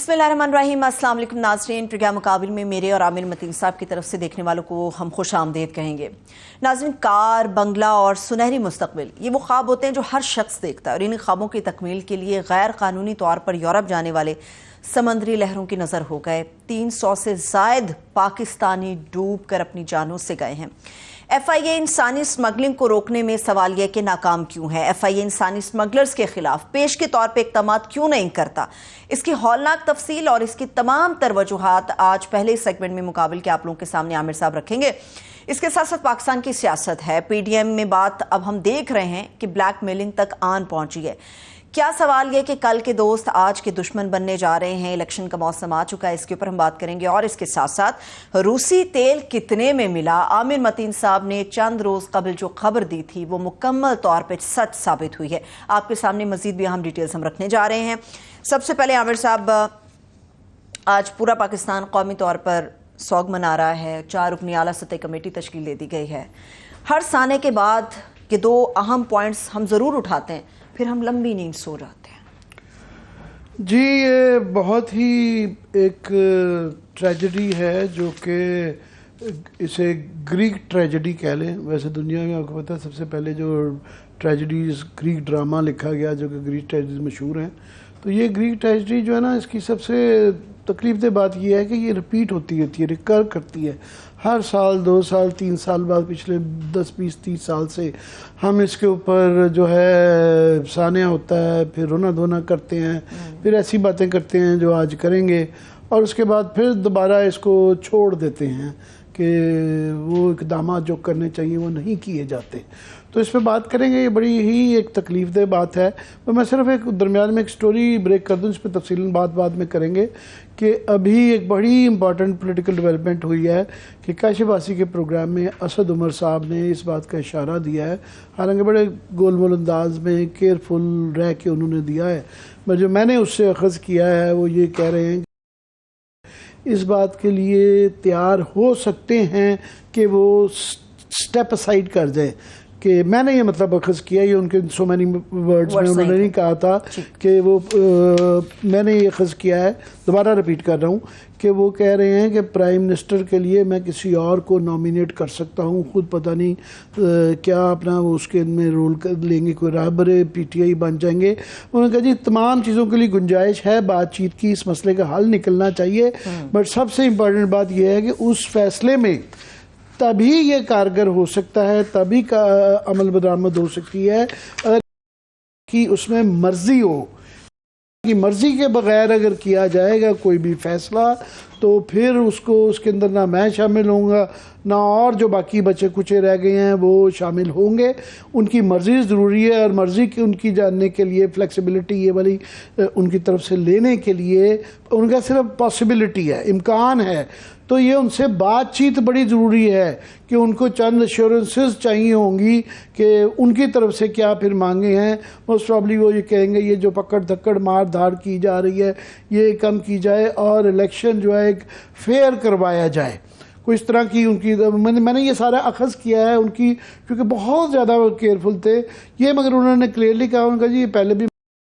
बिस्मिल्लाहिर्रहमानिर्रहीम। अस्सलाम वालेकुम नाज़रीन, प्रोग्राम मुकाबिल में मेरे और आमिर मतीन साहब की तरफ से देखने वालों को हम खुश आमदेद कहेंगे। नाज़रीन, कार, बंगला और सुनहरी मुस्तकबिल, ये वो ख्वाब होते हैं जो हर शख्स देखता है और इन ख्वाबों की तकमील के लिए गैर कानूनी तौर पर यूरोप जाने वाले समंदरी लहरों की नज़र हो गए। 300 से ज़ायद पाकिस्तानी डूब कर अपनी जानों से गए हैं। FIA इंसानी स्मगलिंग को रोकने में सवाल यह कि नाकाम क्यों है। FIA इंसानी स्मगलर्स के खिलाफ पेश के तौर पर इक़दाम क्यों नहीं करता। इसकी हौलनाक तफसील और इसकी तमाम तर वजूहात आज पहले सेगमेंट में मुकाबिल के आप लोगों के सामने आमिर साहब रखेंगे। इसके साथ साथ पाकिस्तान की सियासत है। PDM में बात अब हम देख रहे हैं कि ब्लैकमेलिंग तक आन पहुंची है। क्या सवाल यह कि कल के दोस्त आज के दुश्मन बनने जा रहे हैं। इलेक्शन का मौसम आ चुका है, इसके ऊपर हम बात करेंगे। और इसके साथ साथ रूसी तेल कितने में मिला, आमिर मतीन साहब ने चंद रोज कबल जो खबर दी थी वो मुकम्मल तौर पर सच साबित हुई है। आपके सामने मजीद भी अहम डिटेल्स हम रखने जा रहे हैं। सबसे पहले आमिर साहब, आज पूरा पाकिस्तान कौमी तौर पर सोग मना रहा है। 4 रुकनी आला सतह कमेटी तश्कील दे दी गई है। हर साने के बाद ये 2 अहम पॉइंट्स हम ज़रूर उठाते हैं, फिर हम लंबी नींद सो जाते हैं। जी, ये बहुत ही एक ट्रेजेडी है जो कि इसे ग्रीक ट्रेजेडी कह लें। वैसे दुनिया में आपको पता है सबसे पहले जो ट्रेजेडीज ग्रीक ड्रामा लिखा गया जो कि ग्रीक ट्रेजेडीज मशहूर हैं, तो ये ग्रीक ट्रेजेडी जो है ना, इसकी सबसे तकलीफ दे बात यह है कि ये रिपीट होती है, रिकर करती है। हर साल 2 साल 3 साल बाद पिछले 10 20 30 साल से हम इसके ऊपर जो है सानिया होता है, फिर रोना धोना करते हैं, फिर ऐसी बातें करते हैं जो आज करेंगे और उसके बाद फिर दोबारा इसको छोड़ देते हैं कि वो इक़दाम जो करने चाहिए वो नहीं किए जाते। तो इस पर बात करेंगे। ये बड़ी ही एक तकलीफ़देह बात है। तो मैं सिर्फ एक दरमियान में एक स्टोरी ब्रेक कर दूँ, इस पर तफसीलन बाद में करेंगे कि अभी एक बड़ी इंपॉर्टेंट पॉलिटिकल डेवलपमेंट हुई है कि काशिफासी के प्रोग्राम में असद उमर साहब ने इस बात का इशारा दिया है, हालांकि बड़े गोलमोल अंदाज में केयरफुल रह के उन्होंने दिया है, पर जो मैंने उससे अखज़ किया है वो ये कह रहे हैं इस बात के लिए तैयार हो सकते हैं कि वो स्टेप असाइड कर जाए। कि मैंने ये मतलब अखज़ किया, ये उनके सो मैनी वर्ड्स में उन्होंने नहीं कहा था कि वो मैंने ये अखज़ किया है, दोबारा रिपीट कर रहा हूँ कि वो कह रहे हैं कि प्राइम मिनिस्टर के लिए मैं किसी और को नॉमिनेट कर सकता हूँ, खुद पता नहीं क्या अपना वो उसके में रोल कर लेंगे, कोई राहबर PTI बन जाएंगे। उन्होंने कहा जी तमाम चीज़ों के लिए गुंजाइश है, बातचीत की, इस मसले का हल निकलना चाहिए, बट सबसे इम्पॉर्टेंट बात यह है कि उस फैसले में तभी ये कारगर हो सकता है, तभी का अमल बरामद हो सकती है अगर कि उसमें मर्जी हो। कि मर्जी के बगैर अगर किया जाएगा कोई भी फैसला तो फिर उसको उसके अंदर ना मैं शामिल होऊंगा ना और जो बाकी बचे कुचे रह गए हैं वो शामिल होंगे। उनकी मर्ज़ी ज़रूरी है और मर्ज़ी की उनकी जानने के लिए फ्लेक्सिबिलिटी ये वाली उनकी तरफ से लेने के लिए उनका सिर्फ पॉसिबिलिटी है, इम्कान है। तो ये उनसे बातचीत बड़ी ज़रूरी है कि उनको चंद एश्योरेंसेस चाहिए होंगी कि उनकी तरफ से क्या फिर मांगे हैं। मोस्ट प्रॉब्ली वो ये कहेंगे ये जो पकड़ धक्कड़ मार धाड़ की जा रही है ये कम की जाए और इलेक्शन जो है एक फेयर करवाया जाए। कोई इस तरह की उनकी मैंने ये सारा अखज़ किया है उनकी, क्योंकि बहुत ज़्यादा वो केयरफुल थे ये, मगर उन्होंने क्लियरली कहा, उनका जी ये पहले भी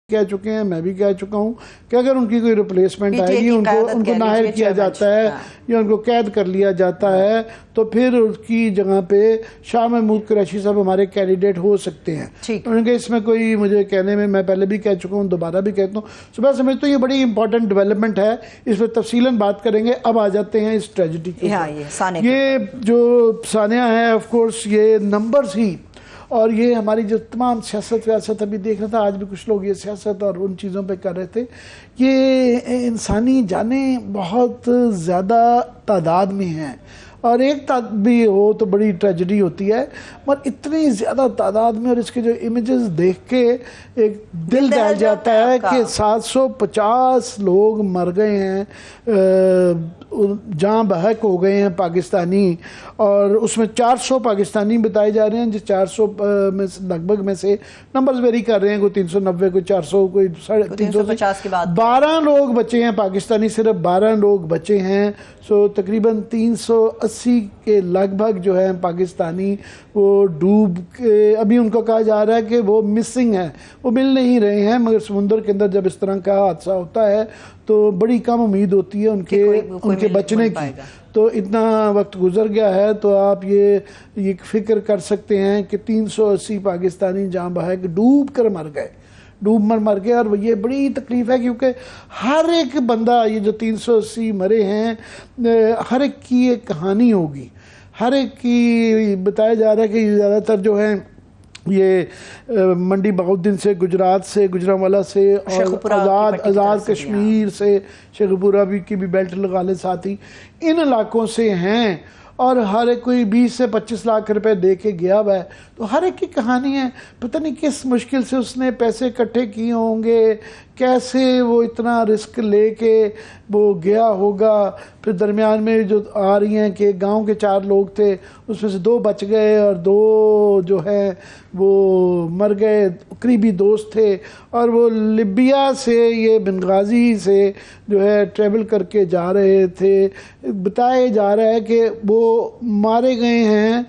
कह चुके हैं, मैं भी कह चुका हूँ कि अगर उनकी कोई रिप्लेसमेंट आएगी उनको नाहिर किया जाता है या उनको कैद कर लिया जाता है तो फिर उसकी जगह पे शाह महमूद कुरैशी साहब हमारे कैंडिडेट हो सकते हैं। उनके इसमें कोई मुझे कहने में, मैं पहले भी कह चुका हूँ दोबारा भी कहता हूँ, सुबह समझ तो ये बड़ी इंपॉर्टेंट डेवलपमेंट है, इस पर तफसीलन बात करेंगे। अब आ जाते हैं इस ट्रेजेडी के। ये जो सानिया है ऑफकोर्स ये नंबर्स ही, और ये हमारी जो तमाम सियासत व्यासत अभी देख रहा था, आज भी कुछ लोग ये सियासत और उन चीज़ों पे कर रहे थे, ये इंसानी जानें बहुत ज़्यादा तादाद में हैं और एक भी हो तो बड़ी ट्रेजेडी होती है, मगर इतनी ज़्यादा तादाद में और इसके जो इमेजेस देख के एक दिल दहल जाता है कि 750 लोग मर गए हैं, जहाँ बहक हो गए हैं पाकिस्तानी, और उसमें 400 पाकिस्तानी बताए जा रहे हैं, जिस 400 में लगभग में से नंबर्स वेरी कर रहे हैं, कोई 390 कोई 400 कोई 350 के बाद 12 लोग बचे हैं पाकिस्तानी, सिर्फ 12 लोग बचे हैं। सो तकरीबन 380 380 के लगभग जो है पाकिस्तानी वो डूब के, अभी उनको कहा जा रहा है कि वो मिसिंग है, वो मिल नहीं रहे हैं। मगर समुंदर के अंदर जब इस तरह का हादसा होता है तो बड़ी कम उम्मीद होती है उनके बचने की। तो इतना वक्त गुजर गया है तो आप ये फिक्र कर सकते हैं कि 380 पाकिस्तानी जाँ बहक डूब कर मर गए, डूब मर गए। और ये बड़ी तकलीफ़ है क्योंकि हर एक बंदा, ये जो 380 मरे हैं, हर एक की एक कहानी होगी, हर एक की बताया जा रहा है कि ज़्यादातर जो है ये मंडी बहाउद्दीन से, गुजरात से, गुजरांवाला से और आज़ाद कश्मीर से, शेखपुरा भी की भी बेल्ट लगा ले साथ ही, इन इलाकों से हैं। और हर एक कोई 20 से 25 लाख रुपए दे के गया हुआ है। तो हर एक की कहानी है, पता नहीं किस मुश्किल से उसने पैसे इकट्ठे किए होंगे, कैसे वो इतना रिस्क लेके वो गया होगा। फिर दरमियान में जो आ रही हैं कि गांव के 4 लोग थे, उसमें से 2 बच गए और 2 जो है वो मर गए, करीबी दोस्त थे। और वो लिबिया से, ये बेंगाजी से जो है ट्रेवल करके जा रहे थे। बताया जा रहा है कि वो मारे गए हैं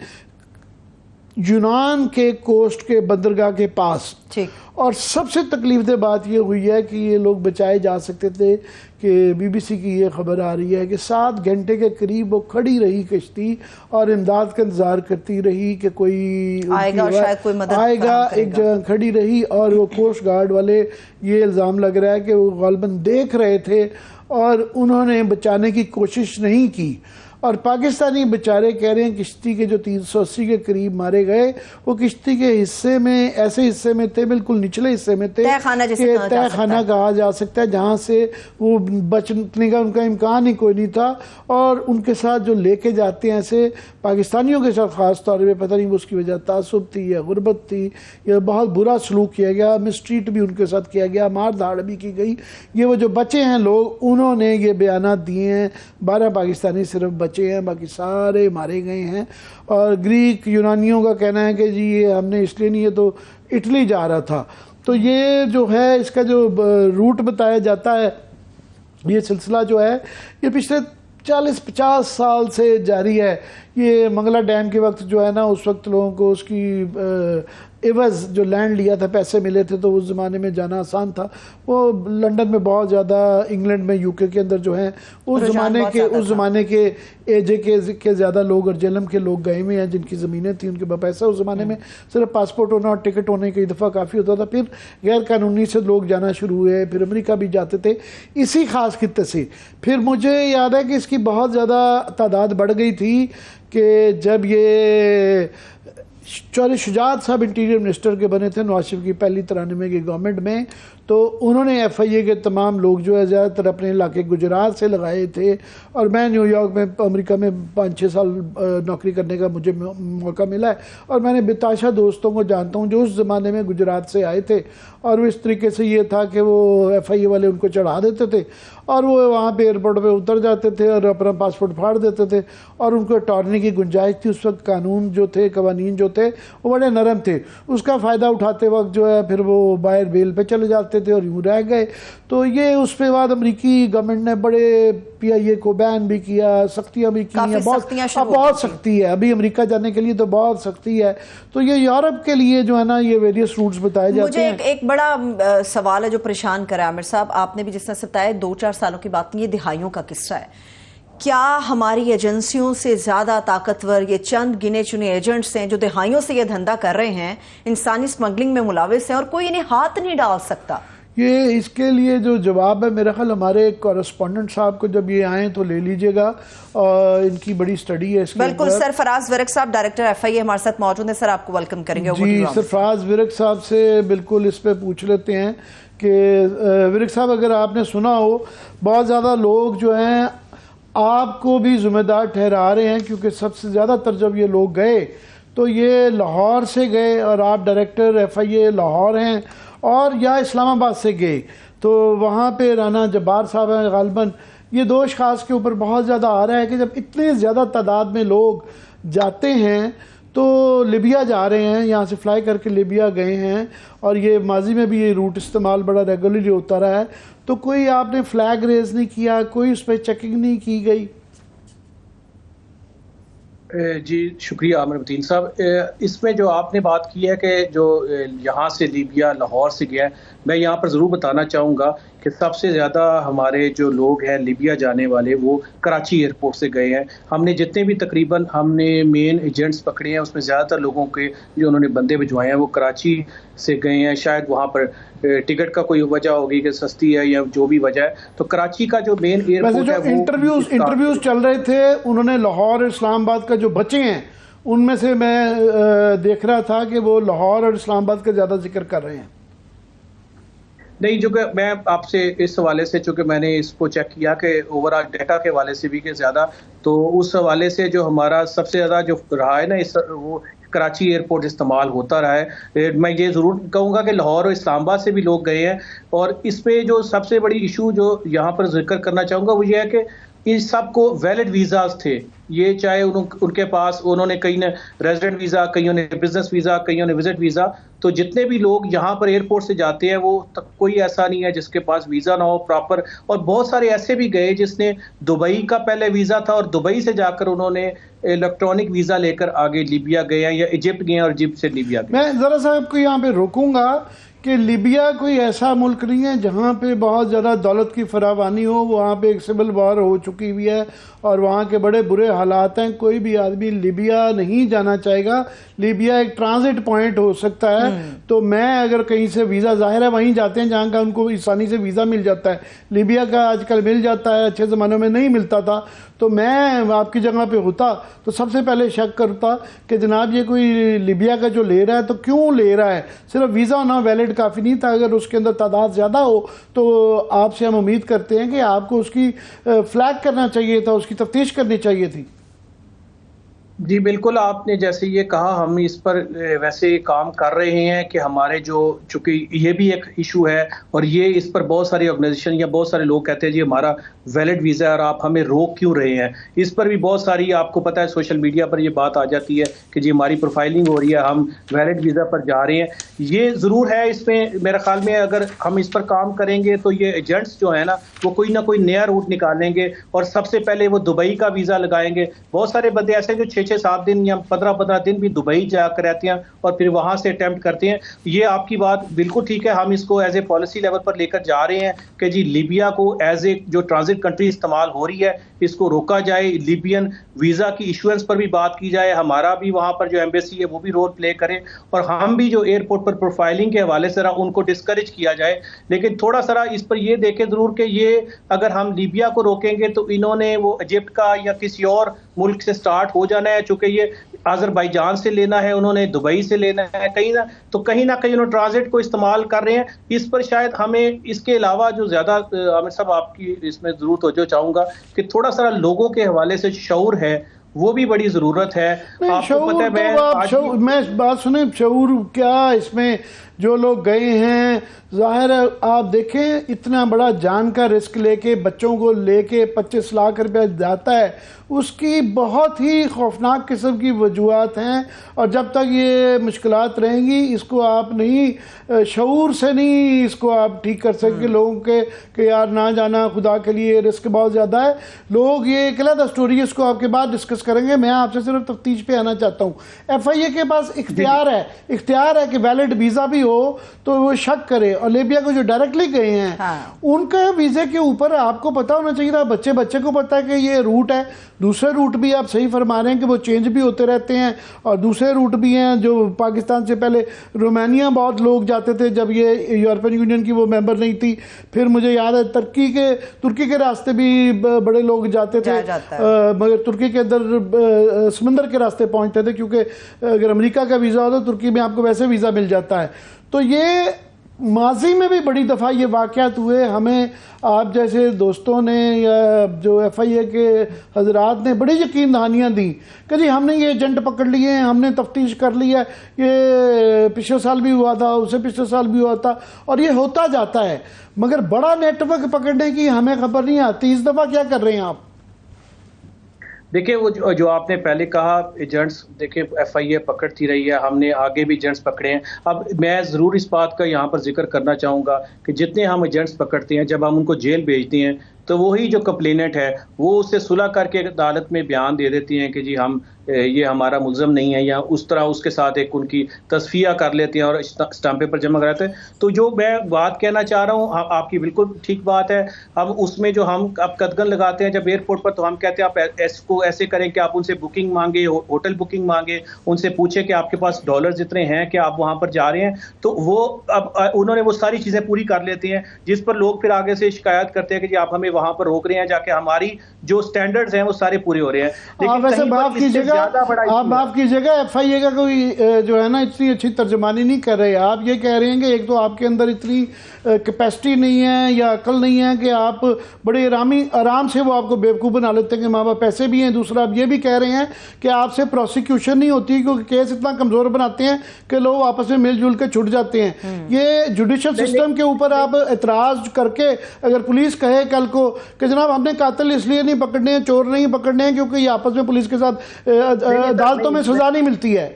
यूनान के कोस्ट के बंदरगाह के पास। ठीक। और सबसे तकलीफदेह बात ये हुई है कि ये लोग बचाए जा सकते थे कि बीबीसी की ये खबर आ रही है कि 7 घंटे के करीब वो खड़ी रही कश्ती और इमदाद का इंतज़ार करती रही कि कोई आएगा, शायद कोई मदद आएगा। एक जगह खड़ी रही और वो कोस्ट गार्ड वाले, ये इल्ज़ाम लग रहा है कि वो गालिबन देख रहे थे और उन्होंने बचाने की कोशिश नहीं की। और पाकिस्तानी बेचारे कह रहे हैं किश्ती के जो 380 के करीब मारे गए, वो किश्ती के हिस्से में, ऐसे हिस्से में थे, बिल्कुल निचले हिस्से में थे, तहखाना कहा जा सकता है, जहाँ से वो बचने का उनका इम्कान ही कोई नहीं था। और उनके साथ जो लेके जाते हैं ऐसे पाकिस्तानियों के साथ ख़ास तौर पर, पता नहीं उसकी वजह तासुब थी या गुर्बत थी या बहुत बुरा सलूक किया गया, मिसट्रीट भी उनके साथ किया गया, मार धाड़ भी की गई। ये वो जो बचे हैं लोग, उन्होंने ये बयानात दिए हैं। 12 पाकिस्तानी सिर्फ बचे हैं, बाकी सारे मारे गए हैं। और ग्रीक यूनानियों का कहना है कि जी ये हमने इसलिए नहीं, ये तो इटली जा रहा था। तो ये जो है इसका जो रूट बताया जाता है, ये सिलसिला जो है ये पिछले 40-50 साल से जारी है। ये मंगला डैम के वक्त जो है ना, उस वक्त लोगों को उसकी एवज जो लैंड लिया था, पैसे मिले थे, तो उस ज़माने में जाना आसान था। वो लंदन में बहुत ज़्यादा, इंग्लैंड में, यूके के अंदर जो है उस ज़माने के एजे के ज़्यादा लोग और जेलम के लोग गए हुए हैं जिनकी ज़मीनें थी, उनके पास पैसा। उस ज़माने में सिर्फ पासपोर्ट होना और टिकट होने कई दफ़ा काफ़ी होता था। फिर गैर कानूनी से लोग जाना शुरू हुए, फिर अमेरिका भी जाते थे इसी ख़ास खित्ते से। फिर मुझे याद है कि इसकी बहुत ज़्यादा तादाद बढ़ गई थी कि जब ये चौधरी शुजात साहब इंटीरियर मिनिस्टर के बने थे नवाज शरीफ की पहली 93 की गवर्नमेंट में, तो उन्होंने FIA के तमाम लोग जो है ज़्यादातर अपने इलाके गुजरात से लगाए थे। और मैं न्यूयॉर्क में, अमेरिका में 5-6 साल नौकरी करने का मुझे मौका मिला है। और मैंने बेताशा दोस्तों को जानता हूँ जो उस ज़माने में गुजरात से आए थे। और वो इस तरीके से ये था कि वो FIA वाले उनको चढ़ा देते थे और वो वहाँ पे एयरपोर्ट पे उतर जाते थे और अपना पासपोर्ट फाड़ देते थे। और उनको टॉरने की गुंजाइश थी। उस वक्त कानून जो थे, कवानीन जो थे, वो बड़े नरम थे। उसका फ़ायदा उठाते वक्त जो है फिर वो बाहर बेल पे चले जाते थे और यूँ रह गए। तो ये उस पे बाद अमेरिकी गवर्नमेंट ने बड़े PIA को बैन भी किया, सख्तियाँ भी की हैं, बहुत सख्ती है अभी अमेरिका जाने के लिए, तो बहुत सख्ती है। तो ये यूरोप के लिए जो है ना, ये वेरियस रूट्स बताए जाते हैं। मुझे एक बड़ा सवाल है जो परेशान करा आमिर साहब, आपने भी जिस तरह से बताया 2-4 सालों की बात नहीं, ये दिहाइयों का किस्सा है। क्या हमारी एजेंसियों से ज़्यादा ताकतवर ये चंद गिने चुने एजेंट्स हैं जो दिहाइयों से ये धंधा कर रहे हैं, इंसानी स्मगलिंग में मुलविस हैं और कोई इन्हें हाथ नहीं डाल सकता? ये इसके लिए जो जवाब है, मेरा ख्याल हमारे कॉरेस्पॉन्डेंट साहब को जब ये आए तो ले लीजिएगा, और इनकी बड़ी स्टडी है इसके। बिल्कुल सर, फराज विरक साहब डायरेक्टर FIA हमारे साथ मौजूद हैं। सर आपको वेलकम करेंगे जी सर। फराज विरक साहब से बिल्कुल इस पे पूछ लेते हैं कि विरक साहब, अगर आपने सुना हो, बहुत ज़्यादा लोग जो हैं आपको भी जिम्मेदार ठहरा रहे हैं, क्योंकि सबसे ज़्यादातर जब ये लोग गए तो ये लाहौर से गए और आप डायरेक्टर FIA लाहौर हैं, और या इस्लामाबाद से गए। तो वहाँ पे राना जब्बार साहब हैं गालिबन। ये 2 अशख़ास के ऊपर बहुत ज़्यादा आ रहा है कि जब इतने ज़्यादा तादाद में लोग जाते हैं तो लिबिया जा रहे हैं, यहाँ से फ्लाई करके लिबिया गए हैं, और ये माजी में भी ये रूट इस्तेमाल बड़ा रेगुलरली होता रहा है। तो कोई आपने फ्लैग रेज नहीं किया, कोई उस पर चेकिंग नहीं की गई? जी शुक्रिया आमिर मतीन साहब। इसमें जो आपने बात की है कि जो यहाँ से लीबिया लाहौर से गया है, मैं यहाँ पर ज़रूर बताना चाहूँगा कि सबसे ज़्यादा हमारे जो लोग हैं लीबिया जाने वाले वो कराची एयरपोर्ट से गए हैं। हमने जितने भी तकरीबन हमने मेन एजेंट्स पकड़े हैं उसमें ज़्यादातर लोगों के जो उन्होंने बंदे भिजवाए हैं वो कराची से गए हैं। शायद वहाँ पर टिकट का कोई वजह होगी कि सस्ती है या जो भी वजह है, तो कराची का जो मेन एयरपोर्ट है वो इंटरव्यूज चल रहे थे, उन्होंने लाहौर और इस्लामाबाद का जो बचे हैं उनमें से मैं देख रहा था कि वो लाहौर और इस्लामाबाद का ज़्यादा जिक्र कर रहे हैं। नहीं, जो कि मैं आपसे इस हवाले से, चूँकि मैंने इसको चेक किया कि ओवरऑल डाटा के हवाले से भी कि ज़्यादा, तो उस हवाले से जो हमारा सबसे ज़्यादा जो रहा है ना वो कराची एयरपोर्ट इस्तेमाल होता रहा है। मैं ये ज़रूर कहूँगा कि लाहौर और इस्लामाबाद से भी लोग गए हैं, और इस पे जो सबसे बड़ी इशू जो यहाँ पर जिक्र करना चाहूँगा वो ये है कि इन सबको वैलिड वीज़ाज थे। ये चाहे उनके पास, उन्होंने कई ने रेजिडेंट वीज़ा, कईयों ने बिजनेस वीज़ा, कईयों ने विजिट वीज़ा। तो जितने भी लोग यहाँ पर एयरपोर्ट से जाते हैं वो कोई ऐसा नहीं है जिसके पास वीज़ा ना हो प्रॉपर। और बहुत सारे ऐसे भी गए जिसने दुबई का पहले वीज़ा था और दुबई से जाकर उन्होंने इलेक्ट्रॉनिक वीज़ा लेकर आगे लीबिया गए हैं या इजिप्ट गए हैं और इजिप्ट से लीबिया गए। मैं ज़रा सा आपको यहाँ पे रोकूंगा कि लीबिया कोई ऐसा मुल्क नहीं है जहाँ पे बहुत ज़्यादा दौलत की फरावानी हो। वहाँ पे एक सिविल वार हो चुकी हुई है और वहाँ के बड़े बुरे हालात हैं। कोई भी आदमी लीबिया नहीं जाना चाहेगा। लीबिया एक ट्रांजिट पॉइंट हो सकता है। तो मैं अगर कहीं से वीज़ा, ज़ाहिर है वहीं जाते हैं जहाँ का उनको आसानी से वीज़ा मिल जाता है। लीबिया का आजकल मिल जाता है, अच्छे ज़मानों में नहीं मिलता था। तो मैं आपकी जगह पे होता तो सबसे पहले शक करता कि जनाब ये कोई लीबिया का जो ले रहा है तो क्यों ले रहा है। सिर्फ वीज़ा होना वैलिड काफ़ी नहीं था। अगर उसके अंदर तादाद ज़्यादा हो तो आपसे हम उम्मीद करते हैं कि आपको उसकी फ्लैग करना चाहिए था, उसकी तफ्तीश करनी चाहिए थी। जी बिल्कुल, आपने जैसे ये कहा, हम इस पर वैसे काम कर रहे हैं कि हमारे जो, चूँकि ये भी एक इशू है और ये इस पर बहुत सारी ऑर्गेनाइजेशन या बहुत सारे लोग कहते हैं जी हमारा वैलिड वीज़ा है और आप हमें रोक क्यों रहे हैं। इस पर भी बहुत सारी, आपको पता है सोशल मीडिया पर ये बात आ जाती है कि जी हमारी प्रोफाइलिंग हो रही है, हम वैलिड वीज़ा पर जा रहे हैं। ये ज़रूर है, इसमें मेरे ख्याल में अगर हम इस पर काम करेंगे तो ये एजेंट्स जो है ना वो कोई ना कोई नया रूट निकालेंगे और सबसे पहले वो दुबई का वीज़ा लगाएंगे। बहुत सारे बंदे ऐसे जो 6-7 दिन या 15-15 दिन भी दुबई जाकर रहते हैं और फिर वहां से अटेम्प्ट करते हैं। ये आपकी बात बिल्कुल ठीक है, हम इसको एज ए पॉलिसी लेवल पर लेकर जा रहे हैं कि जी लीबिया को एज ए जो ट्रांजिट कंट्री इस्तेमाल हो रही है इसको रोका जाए। लीबियन वीज़ा की इशुएंस पर भी बात की जाए, हमारा भी वहां पर जो एम्बेसी है वो भी रोल प्ले करे और हम भी जो एयरपोर्ट पर प्रोफाइलिंग के हवाले से उनको डिस्करेज किया जाए। लेकिन थोड़ा सा इस पर ये देखें जरूर कि ये अगर हम लीबिया को रोकेंगे तो इन्होंने वो इजिप्ट का या किसी और मुल्क से स्टार्ट हो जाना है। चूंकि ये अजरबैजान से लेना है, उन्होंने दुबई से लेना है, कहीं ना कहीं उन्होंने ट्रांजिट को इस्तेमाल कर रहे हैं। इस पर शायद हमें इसके अलावा जो ज़्यादा आमिर साहब आपकी इसमें ज़रूर तवज्जो चाहूँगा कि थोड़ा सा लोगों के हवाले से शऊर है वो भी बड़ी ज़रूरत है। आपको पता है, मैं बात सुने, शऊर क्या इसमें जो लोग गए हैं, जाहिर है आप देखें इतना बड़ा जान का रिस्क लेके बच्चों को लेके 25 लाख रुपया जाता है, उसकी बहुत ही खौफनाक किस्म की वजूहत हैं। और जब तक ये मुश्किलात रहेंगी इसको आप नहीं, शऊर से नहीं इसको आप ठीक कर सकते लोगों के कि यार ना जाना, खुदा के लिए रिस्क बहुत ज़्यादा है। लोग ये एक अलग स्टोरी है, इसको आपके बाद डिस्कस करेंगे। मैं आपसे सिर्फ तफ्तीश पे आना चाहता हूँ। FIA के पास इख्तियार है कि वैलिड वीज़ा भी हो तो वो शक करे। और लीबिया को जो डायरेक्टली गए हैं उनके वीज़े के ऊपर आपको पता होना चाहिए था, बच्चे को पता है कि ये रूट है। दूसरे रूट भी आप सही फरमा रहे हैं कि वो चेंज भी होते रहते हैं और दूसरे रूट भी हैं जो पाकिस्तान से पहले रोमानिया बहुत लोग जाते थे जब ये यूरोपियन यूनियन की वो मेंबर नहीं थी। फिर मुझे याद है तुर्की के रास्ते भी बड़े लोग जाते थे, मगर तुर्की के अंदर समंदर के रास्ते पहुंचते थे, क्योंकि अगर अमेरिका का वीज़ा हो तो तुर्की में आपको वैसे वीज़ा मिल जाता है। तो ये माजी में भी बड़ी दफ़ा ये वाक़यात हुए। हमें आप जैसे दोस्तों ने या जो FIA के हजरात ने बड़ी यकीन दहानियाँ दी कि जी हमने ये एजेंट पकड़ लिए हैं, हमने तफ्तीश कर लिया है, ये पिछले साल भी हुआ था, उससे पिछले साल भी हुआ था और ये होता जाता है। मगर बड़ा नेटवर्क पकड़ने की हमें खबर नहीं आती। इस दफ़ा क्या कर रहे हैं आप? देखिए, वो जो आपने पहले कहा एजेंट्स, देखिए FIA पकड़ती रही है, हमने आगे भी एजेंट्स पकड़े हैं। अब मैं ज़रूर इस बात का यहाँ पर जिक्र करना चाहूँगा कि जितने हम एजेंट्स पकड़ते हैं, जब हम उनको जेल भेजते हैं तो वही जो कंप्लेनेंट है वो उससे सुलह करके अदालत में बयान दे देती हैं कि जी हम ये हमारा मुल्ज़म नहीं है, या उस तरह उसके साथ एक उनकी तस्फिया कर लेते हैं और स्टाम्प पेपर जमा कराते हैं। तो जो मैं बात कहना चाह रहा हूँ, आपकी बिल्कुल ठीक बात है। अब उसमें जो हम अब कदगन लगाते हैं जब एयरपोर्ट पर, तो हम कहते हैं आप इसको ऐसे करें कि आप उनसे बुकिंग मांगे, होटल बुकिंग मांगे, उनसे पूछे कि आपके पास डॉलर्स इतने हैं कि आप वहाँ पर जा रहे हैं। तो वो अब उन्होंने वो सारी चीज़ें पूरी कर लेती हैं, जिस पर लोग फिर आगे से शिकायत करते हैं कि जी आप हमें वहाँ पर रोक रहे हैं, जाके हमारी जो स्टैंडर्ड्स हैं वो सारे पूरे हो रहे हैं। लेकिन आप माफ कीजिएगा, FIA का कोई जो है ना इतनी अच्छी तर्जमानी नहीं कर रहे। आप ये कह रहे हैं कि एक तो आपके अंदर इतनी कैपेसिटी नहीं है या अकल नहीं है कि आप बड़े आराम से वो आपको बेवकूफ़ बना लेते हैं कि माँ बाप पैसे भी हैं। दूसरा आप ये भी कह रहे हैं कि आपसे प्रोसिक्यूशन नहीं होती क्योंकि केस इतना कमज़ोर बनाते हैं कि लोग आपस में मिलजुल के छुट जाते हैं। ये जुडिशल सिस्टम के ऊपर आप एतराज़ करके अगर पुलिस कहे कल को कि जनाब हमने कातिल इसलिए नहीं पकड़ने हैं, चोर नहीं पकड़ने हैं क्योंकि ये आपस में पुलिस के साथ अदालतों में सजा नहीं मिलती है।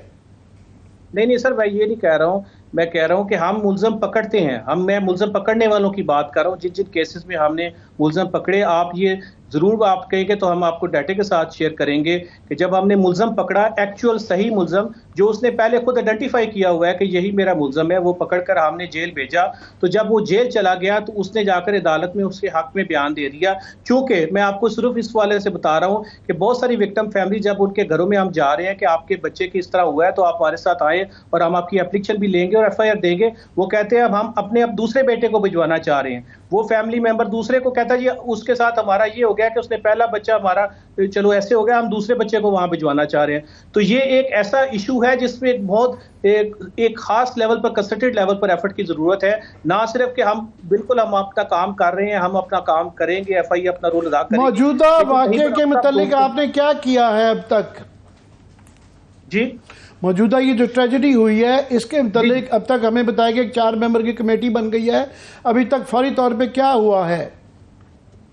नहीं सर, मैं ये नहीं कह रहा हूँ। मैं कह रहा हूँ कि हम मुल्ज़म पकड़ते हैं, मैं मुल्ज़म पकड़ने वालों की बात कर रहा हूँ। जिन जिन केसेस में हमने मुल्ज़म पकड़े, आप ये ज़रूर आप कहेंगे तो हम आपको डाटे के साथ शेयर करेंगे कि जब हमने मुल्ज़म पकड़ा, एक्चुअल सही मुल्ज़म जो उसने पहले खुद आइडेंटिफाई किया हुआ है कि यही मेरा मुल्ज़म है, वो पकड़कर हमने जेल भेजा। तो जब वो जेल चला गया तो उसने जाकर अदालत में उसके हक में बयान दे दिया। चूँकि मैं आपको सिर्फ इस वाले से बता रहा हूँ कि बहुत सारी विक्टिम फैमिली जब उनके घरों में हम जा रहे हैं कि आपके बच्चे की इस तरह हुआ है तो आप हमारे साथ आए और हम आपकी एप्लीकेशन भी लेंगे और FIR देंगे, वो कहते हैं अब हम अपने दूसरे बेटे को भिजवाना चाह रहे हैं। वो फैमिली मेंबर दूसरे को कहता है जी उसके साथ हमारा ये हो गया कि उसने पहला बच्चा हमारा चलो ऐसे हो गया, हम दूसरे बच्चे को वहां भिजवाना चाह रहे हैं। तो ये एक ऐसा इशू है जिसमें बहुत एक खास लेवल पर, कंसंट्रेटेड लेवल पर एफर्ट की जरूरत है। ना सिर्फ कि हम बिल्कुल हम अपना काम कर रहे हैं, हम अपना काम करेंगे, FIA अपना रोल अदा करेंगे। मौजूदा वाक़े के मुतालिक आपने क्या किया है अब तक? जी, मौजूदा ये जो ट्रेजेडी हुई है इसके मुतालिक अब तक हमें बताया गया 4 मेंबर की कमेटी बन गई है, अभी तक फौरी तौर पे क्या हुआ है?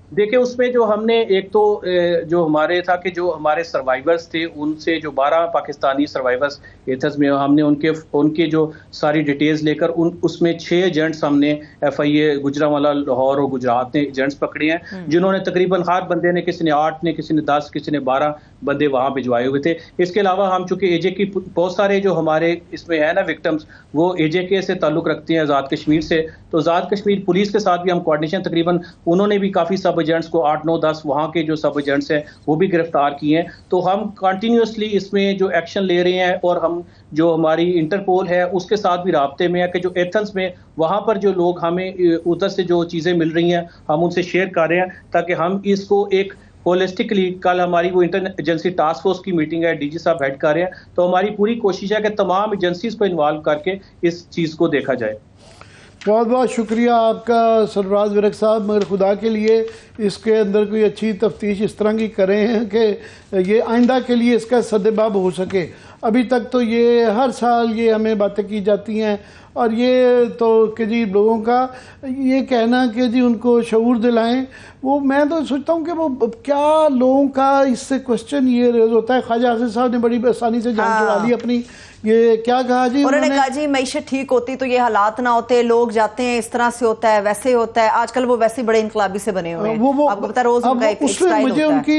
देखिए उसमें जो हमने एक तो जो हमारे था कि जो हमारे सर्वाइवर्स थे उनसे जो 12 पाकिस्तानी सर्वाइवर्स एथस में हमने उनके जो सारी डिटेल्स लेकर उसमें 6 एजेंट्स हमने FIA गुजरांवाला, लाहौर और गुजरात ने एजेंट्स पकड़े हैं, जिन्होंने तकरीबन हर बंदे ने, किसी ने 8 ने, किसी ने 10, किसी ने 12 बंदे वहां भिजवाए हुए थे। इसके अलावा हम चूंकि AJ की बहुत सारे जो हमारे इसमें है ना विक्टिम्स, वो AJ से ताल्लुक रखते हैं आज़ाद कश्मीर से, तो आज़ाद कश्मीर पुलिस के साथ भी हम कोऑर्डिनेशन, तकरीबन उन्होंने भी काफ़ी सब एजेंट्स को 8, 9, 10 वहाँ के जो सब एजेंट्स हैं वो भी गिरफ्तार किए हैं। तो हम कंटिन्यूसली इसमें जो एक्शन ले रहे हैं और हम जो हमारी इंटरपोल है उसके साथ भी राब्ते में है कि जो एथेंस में वहाँ पर जो लोग हमें उधर से जो चीज़ें मिल रही हैं हम उनसे शेयर कर रहे हैं, ताकि हम इसको एक होलिस्टिकली, कल हमारी वो इंटर एजेंसी टास्क फोर्स की मीटिंग है, DG साहब हेड कर रहे हैं, तो हमारी पूरी कोशिश है कि तमाम एजेंसीज को इन्वॉल्व करके इस चीज़ को देखा जाए। बहुत बहुत शुक्रिया आपका सरफराज विरक साहब, मगर खुदा के लिए इसके अंदर कोई अच्छी तफ्तीश इस तरह की करें हैं कि ये आइंदा के लिए इसका सद्देबाब हो सके। अभी तक तो ये हर साल ये हमें बातें की जाती हैं और ये तो कि जी लोगों का ये कहना कि जी उनको शऊर दिलाएं, वो मैं तो सोचता हूँ कि वो क्या लोगों का इससे क्वेश्चन ये रेज होता है। ख्वाजा हासिल साहब ने बड़ी आसानी से जान छुड़ा ली अपनी। ये क्या कहा जी उन्होंने कहा जी मैशत ठीक होती तो ये हालात ना होते, लोग जाते हैं इस तरह से होता है, वैसे होता है। आजकल वो वैसे बड़े इनकलाबी से बने हुए हैं, वो आपको पता, रोज उनका एक उसमें मुझे उनकी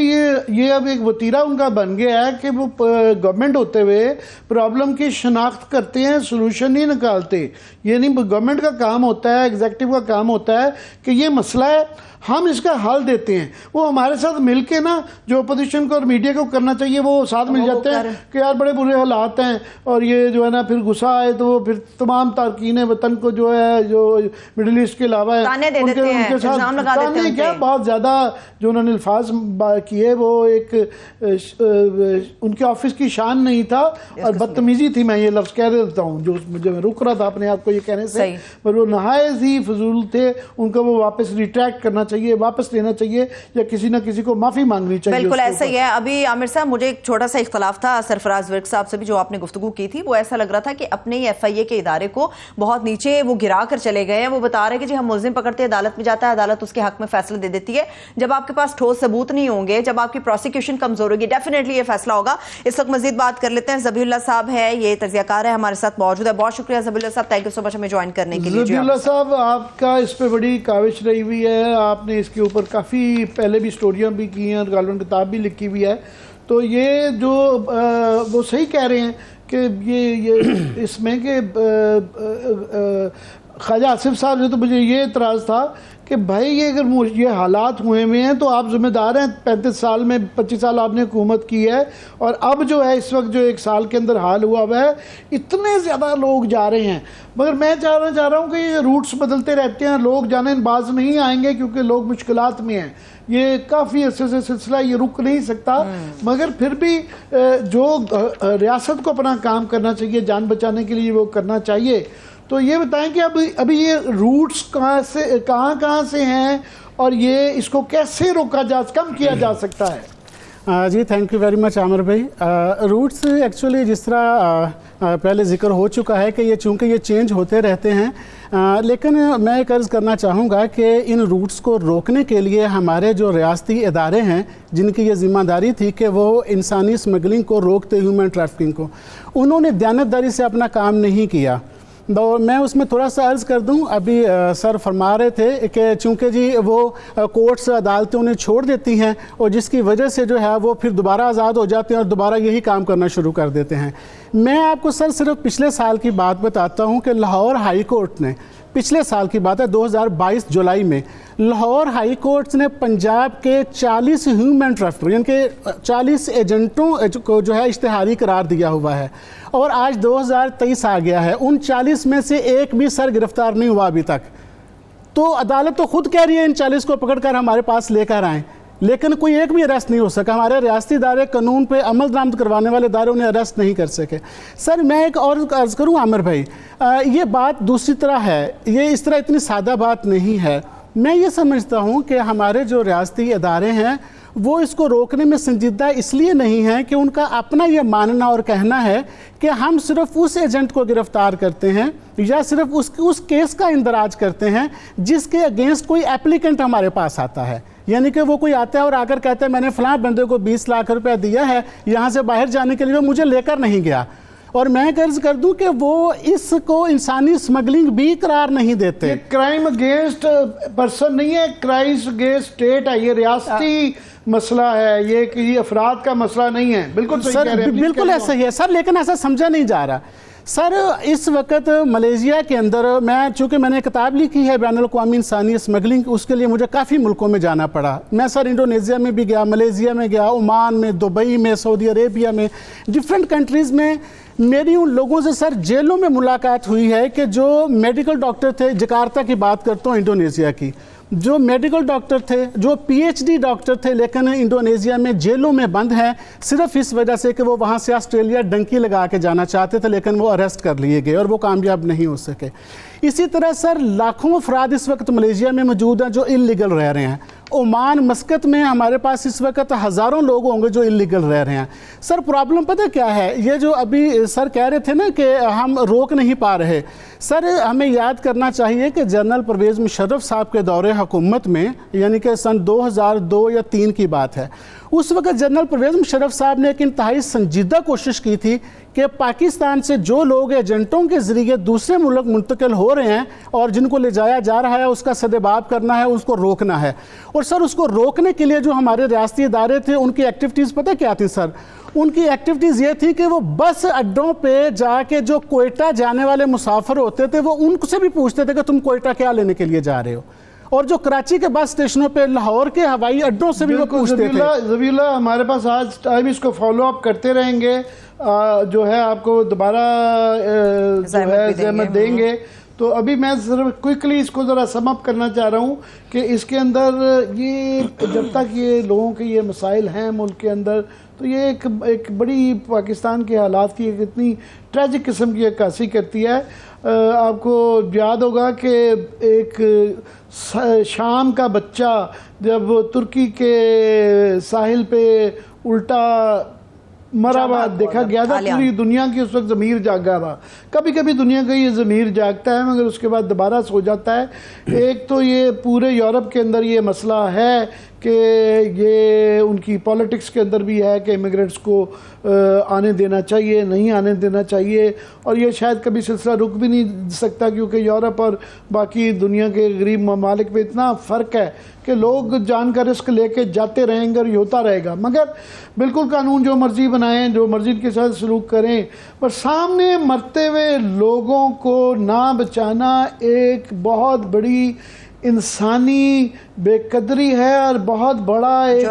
ये अब एक वतीरा उनका बन गया है कि वो गवर्नमेंट होते हुए प्रॉब्लम की शनाख्त करते हैं, सोल्यूशन नहीं निकालते। ये नहीं गवर्नमेंट का काम होता है, एग्जीक्यूटिव का काम होता है कि ये मसला है, हम इसका हल देते हैं। वो हमारे साथ मिलके ना, जो अपोजिशन को और मीडिया को करना चाहिए वो साथ मिल जाते हैं कि यार बड़े बुरे हालात हैं, और ये जो है ना फिर गुस्सा आए तो वो फिर तमाम तारकीन वतन को जो है जो मिडिल ईस्ट के अलावा उनके साथ क्या बहुत ज़्यादा जो उन्होंने अल्फाज किए वो एक उनके ऑफिस की शान नहीं था और बदतमीजी थी। मैं ये लफ्ज़ कह देता हूँ, जो मुझे रुक रहा था अपने आप को ये कहने से, पर वो नहायत ही फजूल थे। उनको वो वापस रिट्रैक्ट करना चाहिए, वापस लेना चाहिए, या किसी ना किसी को माफी मांगनी चाहिए। बिल्कुल ऐसा ही है। अभी आमिर साहब, मुझे एक छोटा सा इख्तलाफ था सरफराज विरक साहब से भी, जो आपने गुफ्तगू की थी, वो ऐसा लग रहा था कि अपने ही FIA के इदारे को बहुत नीचे वो गिरा कर चले गए हैं। वो बता रहे हैं कि जी हम मुल्जिम पकड़ते हैं, अदालत में जाता है, अदालत उसके हक में फैसला दे देती है। जब आपके पास ठोस सबूत नहीं होंगे, जब आपकी प्रोसिक्यूशन कमजोर होगी, डेफिनेटली ये फैसला होगा। इस वक्त मजीद बात कर लेते हैं। ज़बीहुल्लाह साहब है, ये तज्ज़ियाकार है, हमारे साथ मौजूद है। बहुत शुक्रिया ज़बीहुल्लाह साहब, थैंक यू सो मच हमें ज्वाइन करने के लिए। ज़बीहुल्लाह साहब, आपका इस पर बड़ी काविश रही हुई है, आप आपने इसके ऊपर काफ़ी पहले भी स्टोरियाँ भी की हैं और गालवन किताब भी लिखी हुई है। तो ये जो वो सही कह रहे हैं कि ये इसमें कि ख्वाजा आसिफ साहब से तो मुझे ये इतराज़ था कि भाई ये अगर ये हालात हुए हुए हैं तो आप ज़िम्मेदार हैं। 35 साल में 25 साल आपने हुकूमत की है और अब जो है इस वक्त जो 1 साल के अंदर हाल हुआ हुआ है, इतने ज़्यादा लोग जा रहे हैं। मगर मैं चाह रहा हूँ कि ये रूट्स बदलते रहते हैं, लोग जाने बाज नहीं आएंगे क्योंकि लोग मुश्किलात में हैं। ये काफ़ी अरसे से सिलसिला ये रुक नहीं सकता, मगर फिर भी जो रियासत को अपना काम करना चाहिए, जान बचाने के लिए वो करना चाहिए। तो ये बताएं कि अभी ये रूट्स कहाँ से हैं और ये इसको कैसे कम किया जा सकता है? जी thank you very much Aamir भाई। रूट्स एक्चुअली जिस तरह पहले जिक्र हो चुका है कि ये चूँकि ये चेंज होते रहते हैं, लेकिन मैं एक अर्ज़ करना चाहूँगा कि इन रूट्स को रोकने के लिए हमारे जो रियासती इदारे हैं जिनकी ये ज़िम्मेदारी थी कि वो इंसानी स्मगलिंग को रोकते, ह्यूमन ट्रैफिकिंग को, उन्होंने दयानतदारी से अपना काम नहीं किया। तो मैं उसमें थोड़ा सा अर्ज़ कर दूं, अभी सर फरमा रहे थे कि चूँकि जी वो कोर्ट्स अदालतें उन्हें छोड़ देती हैं और जिसकी वजह से जो है वो फिर दोबारा आज़ाद हो जाते हैं और दोबारा यही काम करना शुरू कर देते हैं। मैं आपको सर सिर्फ पिछले साल की बात बताता हूँ कि लाहौर हाई कोर्ट ने, पिछले साल की बात है 2022 जुलाई में, लाहौर हाई कोर्ट ने पंजाब के 40 ह्यूमन ट्रैफिकर यानी कि 40 एजेंटों को जो है इश्तिहारी करार दिया हुआ है और आज 2023 आ गया है। उन 40 में से एक भी सर गिरफ्तार नहीं हुआ अभी तक। तो अदालत तो खुद कह रही है इन 40 को पकड़कर हमारे पास लेकर आएँ, लेकिन कोई एक भी अरेस्ट नहीं हो सका। हमारे रियासती इदारे कानून पे अमल दरामद करवाने वाले इदारे उन्हें अरेस्ट नहीं कर सके। सर मैं एक और अर्ज़ करूँ आमिर भाई, ये बात दूसरी तरह है, ये इस तरह इतनी सादा बात नहीं है। मैं ये समझता हूँ कि हमारे जो रियासती इदारे हैं वो इसको रोकने में संजीदा इसलिए नहीं है कि उनका अपना ये मानना और कहना है कि हम सिर्फ उस एजेंट को गिरफ्तार करते हैं या सिर्फ उस केस का इंदराज करते हैं जिसके अगेंस्ट कोई एप्लीकेंट हमारे पास आता है। यानी कि वो कोई आता है और आकर कहता है मैंने फलां बंदे को 20 लाख रुपया दिया है यहाँ से बाहर जाने के लिए, वो मुझे लेकर नहीं गया। और मैं कर्ज कर दूं कि वो इसको इंसानी स्मगलिंग भी करार नहीं देते। ये क्राइम अगेंस्ट पर्सन नहीं है, क्राइम अगेंस्ट स्टेट है, ये रियासती मसला है, ये किसी अफराद का मसला नहीं है। बिल्कुल सही कह रहे हैं, बिल्कुल ऐसा ही है सर, लेकिन ऐसा समझा नहीं जा रहा। सर इस वक्त मलेशिया के अंदर, मैं चूँकि मैंने किताब लिखी है बैनुल-अक़वामी इंसानी स्मगलिंग, उसके लिए मुझे काफ़ी मुल्कों में जाना पड़ा। मैं सर इंडोनेशिया में भी गया, मलेशिया में गया, ओमान में, दुबई में, सऊदी अरेबिया में, डिफरेंट कंट्रीज़ में मेरी उन लोगों से सर जेलों में मुलाकात हुई है कि जो मेडिकल डॉक्टर थे, जकार्ता की बात करता हूँ इंडोनेशिया की, जो मेडिकल डॉक्टर थे, जो पीएचडी डॉक्टर थे, लेकिन इंडोनेशिया में जेलों में बंद हैं सिर्फ इस वजह से कि वो वहाँ से ऑस्ट्रेलिया डंकी लगा के जाना चाहते थे, लेकिन वो अरेस्ट कर लिए गए और वो कामयाब नहीं हो सके। इसी तरह सर लाखों अफराद इस वक्त मलेशिया में मौजूद हैं जो इल्लीगल रह रहे हैं। ओमान मस्कत में हमारे पास इस वक्त हज़ारों लोग होंगे जो इल्लीगल रह रहे हैं। सर प्रॉब्लम पता क्या है, ये जो अभी सर कह रहे थे ना कि हम रोक नहीं पा रहे, सर हमें याद करना चाहिए कि जनरल परवेज़ मुशर्रफ साहब के दौरे हुकूमत में, यानी कि सन 2002 या 3 की बात है, उस वक्त जनरल परवेज़ मुशर्रफ साहब ने एक इंतहाई संजीदा कोशिश की थी कि पाकिस्तान से जो लोग एजेंटों के ज़रिए दूसरे मुल्क मुंतकिल हो रहे हैं और जिनको ले जाया जा रहा है उसका सदेबाब करना है, उसको रोकना है। और सर उसको रोकने के लिए जो हमारे रियासती इदारे थे उनकी एक्टिविटीज़ पता क्या थी सर? उनकी एक्टिविटीज़ ये थी कि वो बस अड्डों पे जाके जो कोयटा जाने वाले मुसाफिर होते थे वो उनसे भी पूछते थे कि तुम कोयटा क्या लेने के लिए जा रहे हो, और जो कराची के बस स्टेशनों पे, लाहौर के हवाई अड्डों से भी वो पूछते थे। ज़बीला हमारे पास आज टाइम, इसको फॉलो अप करते रहेंगे, जो है आपको दोबारा जो है ज़हमत देंगे। तो अभी मैं सिर्फ क्विकली इसको ज़रा सम अप करना चाह रहा हूँ कि इसके अंदर ये जब तक ये लोगों के ये मसाइल हैं मुल्क के अंदर, तो ये एक बड़ी पाकिस्तान के हालात की एक इतनी ट्रेजिक किस्म की अक्कासी करती है। आपको याद होगा कि एक शाम का बच्चा जब तुर्की के साहिल पे उल्टा मरा हुआ देखा गया था, पूरी दुनिया की उस वक्त ज़मीर जागा था। कभी कभी दुनिया का ये ज़मीर जागता है मगर उसके बाद दोबारा सो जाता है। एक तो ये पूरे यूरोप के अंदर ये मसला है कि ये उनकी पॉलिटिक्स के अंदर भी है कि इमिग्रेंट्स को आने देना चाहिए, नहीं आने देना चाहिए, और ये शायद कभी सिलसिला रुक भी नहीं सकता, क्योंकि यूरोप और बाकी दुनिया के गरीब ममालिक में इतना फ़र्क है कि लोग जान का रिस्क लेके जाते रहेंगे और ये होता रहेगा। मगर बिल्कुल कानून जो मर्ज़ी बनाएं, जो मर्ज़ी के साथ सलूक करें, पर सामने मरते हुए लोगों को ना बचाना एक बहुत बड़ी इंसानी बेकदरी है और बहुत बड़ा एक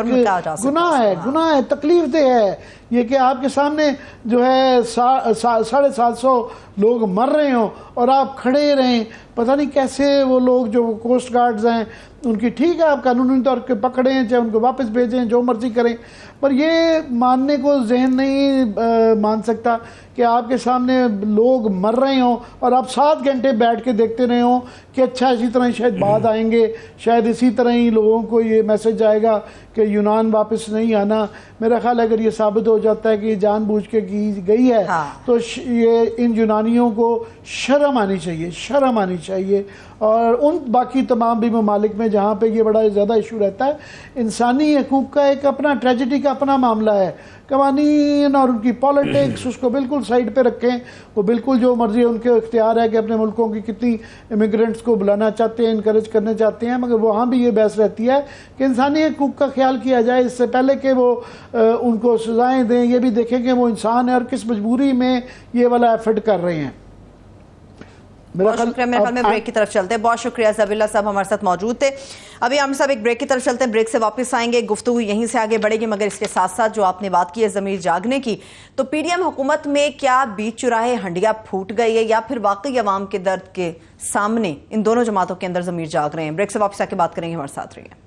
गुनाह है, तकलीफ दे है ये कि आपके सामने जो है 750 लोग मर रहे हों और आप खड़े रहें। पता नहीं कैसे वो लोग जो कोस्ट गार्ड्स हैं उनकी, ठीक है आप कानूनी तौर पर पकड़ें, चाहे उनको वापस भेजें, जो मर्जी करें, पर ये मानने को जहन नहीं मान सकता कि आपके सामने लोग मर रहे हों और आप 7 घंटे बैठ के देखते रहे हों कि अच्छा इसी तरह शायद बाद आएंगे, शायद इसी तरह ही लोगों को ये मैसेज आएगा कि यूनान वापस नहीं आना। मेरा ख्याल अगर ये साबित हो जाता है कि ये जानबूझ के की गई है, हाँ। तो ये इन यूनानियों को शर्म आनी चाहिए, शर्म आनी चाहिए। और उन बाकी तमाम भी ममालिक में जहाँ पे ये बड़ा ज़्यादा इशू रहता है, इंसानी हकूक़ का एक अपना ट्रेजिडी का अपना मामला है, कवानीन और उनकी पॉलिटिक्स उसको बिल्कुल साइड पे रखें। वो बिल्कुल जो मर्जी उनके इख्तियार है कि अपने मुल्कों की कितनी इमिग्रेंट्स को बुलाना चाहते हैं, इनकरेज करना चाहते हैं, मगर वहाँ भी ये बहस रहती है कि इंसानी हकूक़ का ख्याल किया जाए इससे पहले कि वो उनको सज़ाएँ दें। ये भी देखें कि वो इंसान है और किस मजबूरी में ये वाला एफर्ट कर रहे हैं। बहुत शुक्रिया। मेरे ख्याल में ब्रेक की तरफ चलते हैं। बहुत शुक्रिया ज़बीउल्लाह साहब हमारे साथ मौजूद थे। अभी आमिर साहब एक ब्रेक की तरफ चलते हैं, ब्रेक से वापस आएंगे, गुफ्तगू यहीं से आगे बढ़ेगी। मगर इसके साथ साथ जो आपने बात की है ज़मीर जागने की, तो पीडीएम हुकूमत में क्या बीच चुराहे हंडिया फूट गई है या फिर वाकई अवाम के दर्द के सामने इन दोनों जमातों के अंदर ज़मीर जाग रहे हैं? ब्रेक से वापस आके बात करेंगे, हमारे साथ रहिए।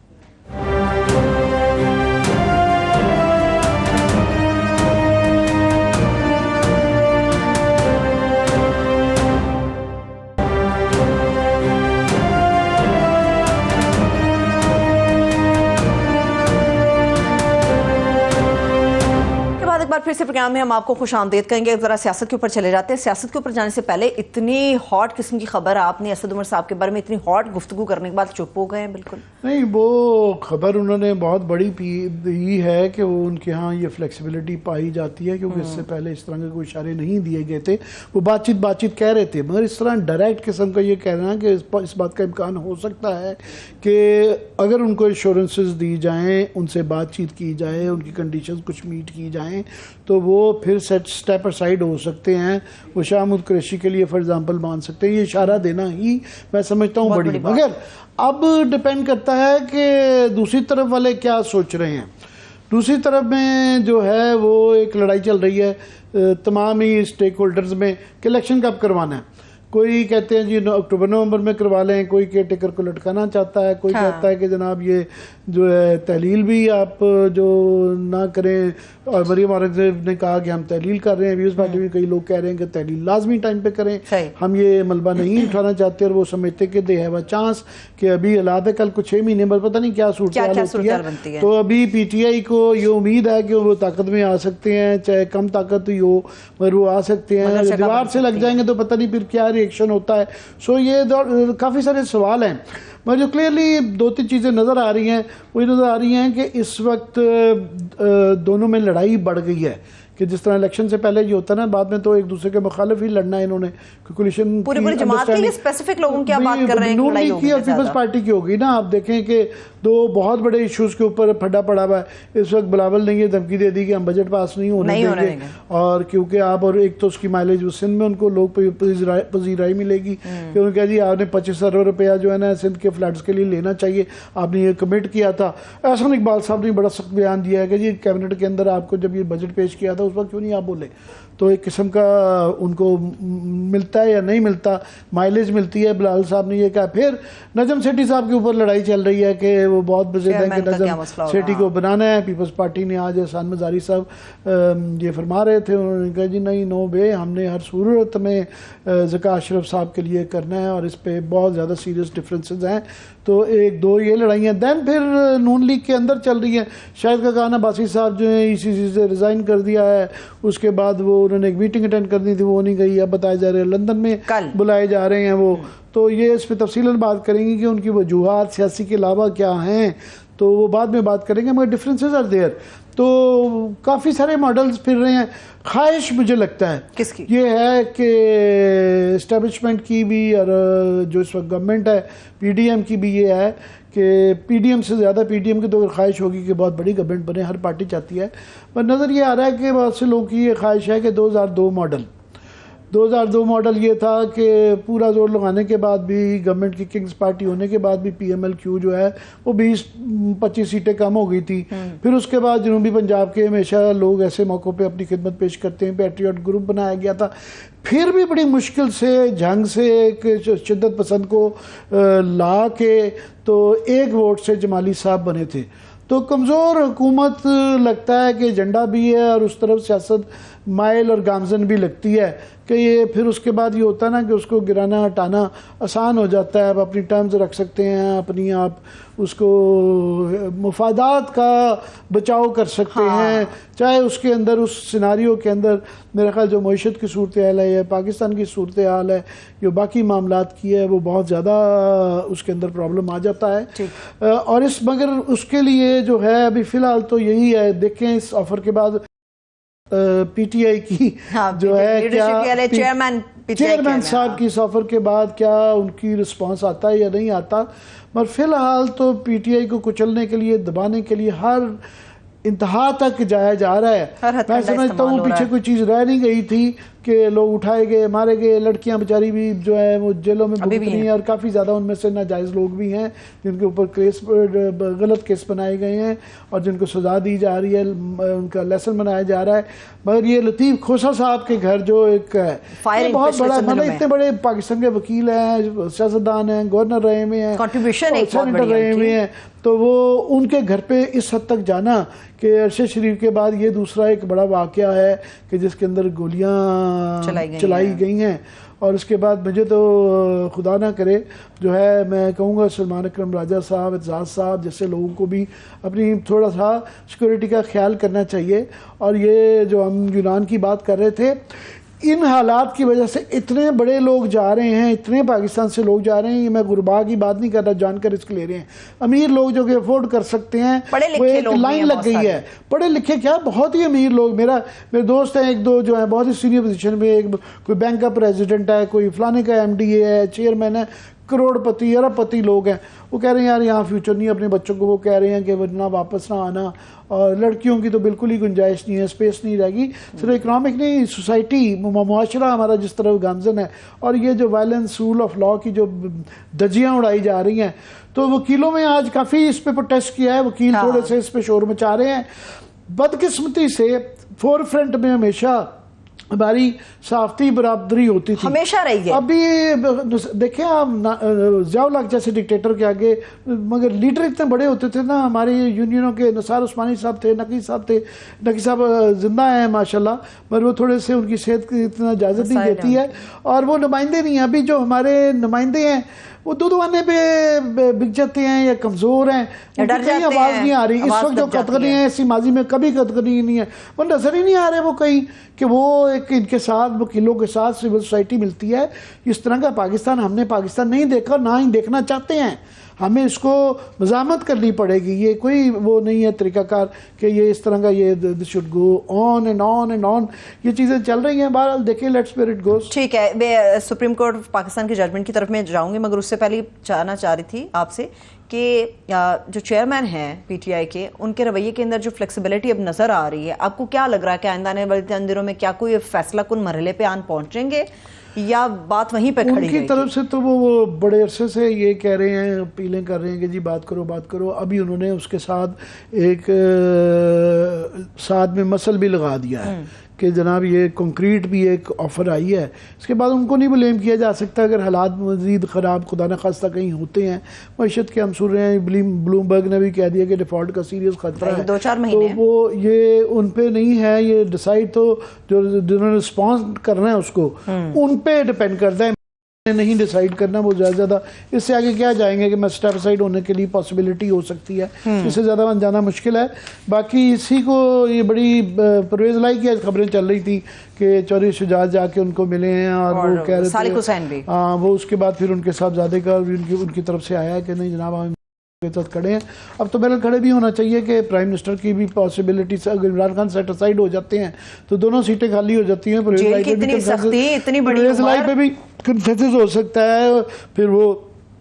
एक बार फिर से प्रोग्राम में हम आपको खुशामदीद कहेंगे। जरा सियासत के ऊपर चले जाते हैं। सियासत के ऊपर जाने से पहले इतनी हॉट किस्म की खबर आपने असद उमर साहब के बारे में इतनी हॉट गुफ्तगू करने के बाद चुप हो गए हैं? बिल्कुल नहीं, वो खबर उन्होंने बहुत बड़ी दी है कि वो उनके यहाँ ये फ्लेक्सिबिलिटी पाई जाती है, क्योंकि इससे पहले इस तरह के कोई इशारे नहीं दिए गए थे। वो बातचीत कह रहे थे, मगर इस तरह डायरेक्ट किस्म का ये कहना कि इस बात का इम्कान हो सकता है कि अगर उनको इंश्योरेंसेस दी जाएँ, उनसे बातचीत की जाए, उनकी कंडीशंस कुछ मीट की जाएँ, तो वो फिर स्टेप असाइड हो सकते हैं। वो शाहमूद कुरैशी के लिए फॉर एग्जांपल मान सकते हैं। ये इशारा देना ही मैं समझता हूँ बड़ी, मगर अब डिपेंड करता है कि दूसरी तरफ वाले क्या सोच रहे हैं। दूसरी तरफ में जो है वो एक लड़ाई चल रही है तमाम ही स्टेक होल्डर्स में कि इलेक्शन कब करवाना है। कोई कहते हैं जी अक्टूबर नवंबर में करवा लें, कोई केयर टेकर को लटकाना चाहता है, कोई कहता है कि जनाब ये जो है तहलील भी आप जो ना करें, और मरियम औरत ने कहा कि हम तहलील कर रहे हैं। व्यूज़ पार्टी में कई लोग कह रहे हैं कि तहलील लाजमी टाइम पे करें, हम ये मलबा नहीं उठाना चाहते, और वो समझते कि दे हैव अ चांस कि अभी हालात है, कल कुछ 6 महीने बाद पता नहीं क्या सूरत होती है। तो अभी पीटीआई को ये उम्मीद है कि वो ताकत में आ सकते हैं, चाहे कम ताकत ही हो मगर वो आ सकते हैं। दीवार से लग जाएंगे तो पता नहीं फिर क्या रिएक्शन होता है। सो ये काफ़ी सारे सवाल हैं, मगर जो क्लियरली 2-3 चीज़ें नज़र आ रही हैं, वो नज़र आ रही हैं कि इस वक्त दोनों में लड़ाई बढ़ गई है कि जिस तरह इलेक्शन से पहले ये होता है ना, बाद में तो एक दूसरे के मुखालिफ ही लड़ना है इन्होंने। कोलिशन पूरी जमात की स्पेसिफिक लोगों की आप बात कर रहे हैं, नून लीग की और पीपल्स पार्टी की होगी ना। आप देखें कि 2 बहुत बड़े इश्यूज के ऊपर फड्डा पड़ा हुआ है। इस वक्त बिलावल ने ये धमकी दे दी कि हम बजट पास नहीं होने देंगे, और क्योंकि आप, और एक तो उसकी माइलेज उस सिंध में उनको लोग पजीराई मिलेगी कि उन्होंने कहा जी आपने 25 अरब रुपया जो है ना सिंध के फ्लड्स के लिए लेना चाहिए, आपने ये कमिट किया था। एहसान इकबाल साहब ने बड़ा सख्त बयान दिया है कि जी कैबिनेट के अंदर आपको जब ये बजट पेश किया था उस वक्त क्यों नहीं आप बोले। तो एक किस्म का उनको मिलता है या नहीं मिलता, माइलेज मिलती है। बिलावल साहब ने ये कहा। फिर नजम सेठी साहब के ऊपर लड़ाई चल रही है कि वो बहुत बजिद है कि नजम सेठी को बनाना है। पीपल्स पार्टी ने आज एहसान मजारी साहब ये फरमा रहे थे, उन्होंने कहा जी नहीं, नो वे, हमने हर सूरत में ज़का अशरफ साहब के लिए करना है, और इस पर बहुत ज़्यादा सीरियस डिफरेंसेस हैं। तो 1-2 ये लड़ाइयाँ दैन फिर नून लीग के अंदर चल रही हैं। शाहिद खाकान अब्बासी साहब जो है ईसीसी से रिज़ाइन कर दिया है, उसके बाद वो उन्होंने एक मीटिंग अटेंड करनी थी, वो नहीं गई। अब बताया जा रहे हैं लंदन में बुलाए जा रहे हैं वो। तो ये इस पर तफसीलन बात करेंगे कि उनकी वजूहात सियासी के अलावा क्या हैं। तो वो बाद में बात करेंगे, मगर डिफरेंसेस आर देयर। तो काफ़ी सारे मॉडल्स फिर रहे हैं। ख्वाहिश मुझे लगता है किसकी ये है कि इस्टेब्लिशमेंट की भी और जो इस वक्त गवर्नमेंट है पीडीएम की भी ये है कि पीडीएम से ज़्यादा पीडीएम की तो ख्वाहिश होगी कि बहुत बड़ी गवर्नमेंट बने, हर पार्टी चाहती है। पर नज़र ये आ रहा है कि बहुत से लोगों की ये ख्वाहिश है कि 2002 मॉडल ये था कि पूरा जोर लगाने के बाद भी, गवर्नमेंट की किंग्स पार्टी होने के बाद भी पीएमएलक्यू जो है वो 20-25 सीटें कम हो गई थी। फिर उसके बाद जनूबी पंजाब के हमेशा लोग ऐसे मौक़ों पे अपनी खिदमत पेश करते हैं, पैट्रियट ग्रुप बनाया गया था। फिर भी बड़ी मुश्किल से जंग से एक शिद्दत पसंद को ला के तो एक वोट से जमाली साहब बने थे। तो कमज़ोर हुकूमत लगता है कि झंडा भी है और उस तरफ सियासत माइल और गामजन भी लगती है कि ये फिर उसके बाद ये होता है ना कि उसको गिराना हटाना आसान हो जाता है। आप अपनी टर्म्स रख सकते हैं, अपनी आप उसको मुफादात का बचाव कर सकते हैं, चाहे उसके अंदर उस सिनारियों के अंदर मेरा ख्याल जो मईशत की सूरत हाल है या पाकिस्तान की सूरत हाल है, जो बाकी मामलात की है, वो बहुत ज़्यादा उसके अंदर प्रॉब्लम आ जाता है। और इस मगर उसके लिए जो है अभी फ़िलहाल तो यही है, देखें इस ऑफ़र के बाद पीटीआई की जो है क्या चेयरमैन साहब की इस ऑफर के बाद क्या उनकी रिस्पांस आता है या नहीं आता। मगर फिलहाल तो पीटीआई को कुचलने के लिए, दबाने के लिए हर इंतहा तक जाया जा रहा है। मैं समझता हूँ पीछे कोई चीज़ रह नहीं गई थी कि लोग उठाए गए, मारे गए, लड़कियां बेचारी भी जो है वो जेलों में भुगत रही हैं और काफ़ी ज़्यादा उनमें से नाजायज़ लोग भी हैं जिनके ऊपर केस गलत केस बनाए गए हैं और जिनको सज़ा दी जा रही है, उनका लेसन बनाया जा रहा है। मगर ये लतीफ़ खोसा साहब के घर जो एक है बहुत बड़ा, मतलब इतने बड़े पाकिस्तान के वकील हैं, सियासतदान हैं, गवर्नर रहे हुए हैं, सेनेटर रहे हुए हैं, तो वो उनके घर पे इस हद तक जाना कि अरशद शरीफ के बाद ये दूसरा एक बड़ा वाक़या है कि जिसके अंदर गोलियां चलाई गई हैं। और उसके बाद मुझे तो खुदा ना करे जो है मैं कहूँगा सलमान अकरम राजा साहब, एजाज साहब जैसे लोगों को भी अपनी थोड़ा सा सिक्योरिटी का ख्याल करना चाहिए। और ये जो हम यूनान की बात कर रहे थे, इन हालात की वजह से इतने बड़े लोग जा रहे हैं, इतने पाकिस्तान से लोग जा रहे हैं, ये मैं गुरबा की बात नहीं कर रहा, जानकर रिस्क ले रहे हैं। अमीर लोग जो कि अफोर्ड कर सकते हैं, वो एक लाइन लग गई है। पढ़े लिखे क्या, बहुत ही अमीर लोग, मेरे दोस्त हैं एक दो जो हैं बहुत ही सीनियर पोजीशन में, एक कोई बैंक का प्रेसिडेंट है, कोई फलाने का एमडी है, चेयरमैन है, करोड़पति अरबपति लोग हैं। वो कह रहे हैं यार यहाँ फ्यूचर नहीं, अपने बच्चों को वो कह रहे हैं कि वरना वापस ना आना, और लड़कियों की तो बिल्कुल ही गुंजाइश नहीं है, स्पेस नहीं रहेगी। सिर्फ इकनॉमिक नहीं, सोसाइटी मुआशरा हमारा जिस तरह गामजन है, और ये जो वायलेंस, रूल ऑफ लॉ की जो धज्जियाँ उड़ाई जा रही हैं, तो वकीलों में आज काफ़ी इस पर प्रोटेस्ट किया है, वकील थोड़े से इस पर शोर मचा रहे हैं। बदकिस्मती से फोर फ्रंट में हमेशा हमारी साफ्ती बराबरी होती थी, हमेशा रही है। अभी देखिए आप ज़ियाउल-हक जैसे डिक्टेटर के आगे, मगर लीडर इतने बड़े होते थे ना हमारी यूनियनों के। निसार उस्मानी साहब थे, नकी साहब थे, नकी साहब जिंदा हैं माशाल्लाह, मगर वो थोड़े से उनकी सेहत की इतना इजाज़त नहीं देती है, और वो नुमाइंदे नहीं हैं। अभी जो हमारे नुमाइंदे हैं वो दूधवाने पे बिक जाते हैं या कमज़ोर हैं, उनकी कहीं आवाज़ नहीं आ रही। इस वक्त जो कतगनी है, ऐसी माजी में कभी कतगनी नहीं है, वो नज़र ही नहीं आ रहे वो कहीं कि वो एक इनके साथ वकीलों के साथ सिविल सोसाइटी मिलती है। इस तरह का पाकिस्तान हमने पाकिस्तान नहीं देखा, ना ही देखना चाहते हैं। हमें इसको मज़ामत करनी पड़ेगी। ये कोई वो नहीं है तरीक़ाकार कि ये इस तरह का ये this should go on and on and on, ये चीज़ें चल रही हैं। बहरहाल देखें, लेट्स वेयर इट गोज़। ठीक है, मैं सुप्रीम कोर्ट पाकिस्तान के जजमेंट की तरफ में जाऊंगी, मगर उससे पहले जानना चाह रही थी आपसे कि जो चेयरमैन हैं पीटीआई के, उनके रवैये के अंदर जो फ्लेक्सिबिलिटी अब नज़र आ रही है, आपको क्या लग रहा है कि आइंदा आने वाले दिनों में क्या कोई फैसला कुन मरहले पे आन पहुंचेंगे या बात वहीं पे खड़ी उनकी तरफ से? तो वो बड़े अरसे से ये कह रहे हैं, अपीलें कर रहे हैं कि जी बात करो बात करो। अभी उन्होंने उसके साथ एक साथ में मसल भी लगा दिया है कि जनाब ये कंक्रीट भी एक ऑफ़र आई है। इसके बाद उनको नहीं ब्लेम किया जा सकता अगर हालात मज़ीद ख़राब खुदा न खास्ता कहीं होते हैं। मईशत के हम सुन रहे हैं, ब्लूमबर्ग ने भी कह दिया कि डिफ़ॉल्ट का सीरियस ख़तरा है, 2-4 महीने, तो वो ये उन पे नहीं है, ये डिसाइड तो जो जिन्होंने रिस्पॉन्स करना है उसको उन पे डिपेंड करता है, नहीं डिसाइड करना वो ज़्यादा। इससे आगे क्या जाएंगे कि मैं स्टेपिसाइड होने के लिए पॉसिबिलिटी हो सकती है, इससे ज़्यादा जाना मुश्किल है। बाकी इसी को ये बड़ी परवेज़ लाई की खबरें चल रही थी कि चौधरी शुजात जाके उनको मिले हैं और वो कह रहे थे, सालिक हुसैन भी, वो उसके बाद फिर उनके साहबजादे का उनकी तरफ से आया कि नहीं जनाब के साथ खड़े हैं। अब तो मेरे खड़े भी होना चाहिए कि प्राइम मिनिस्टर की भी पॉसिबिलिटी से अगर इमरान खान सेट असाइड हो जाते हैं तो दोनों सीटें खाली हो जाती हैं। जेल की इतनी सख्ती, इतनी बड़ी उम्र पे भी कंसेंसस हो सकता है, फिर वो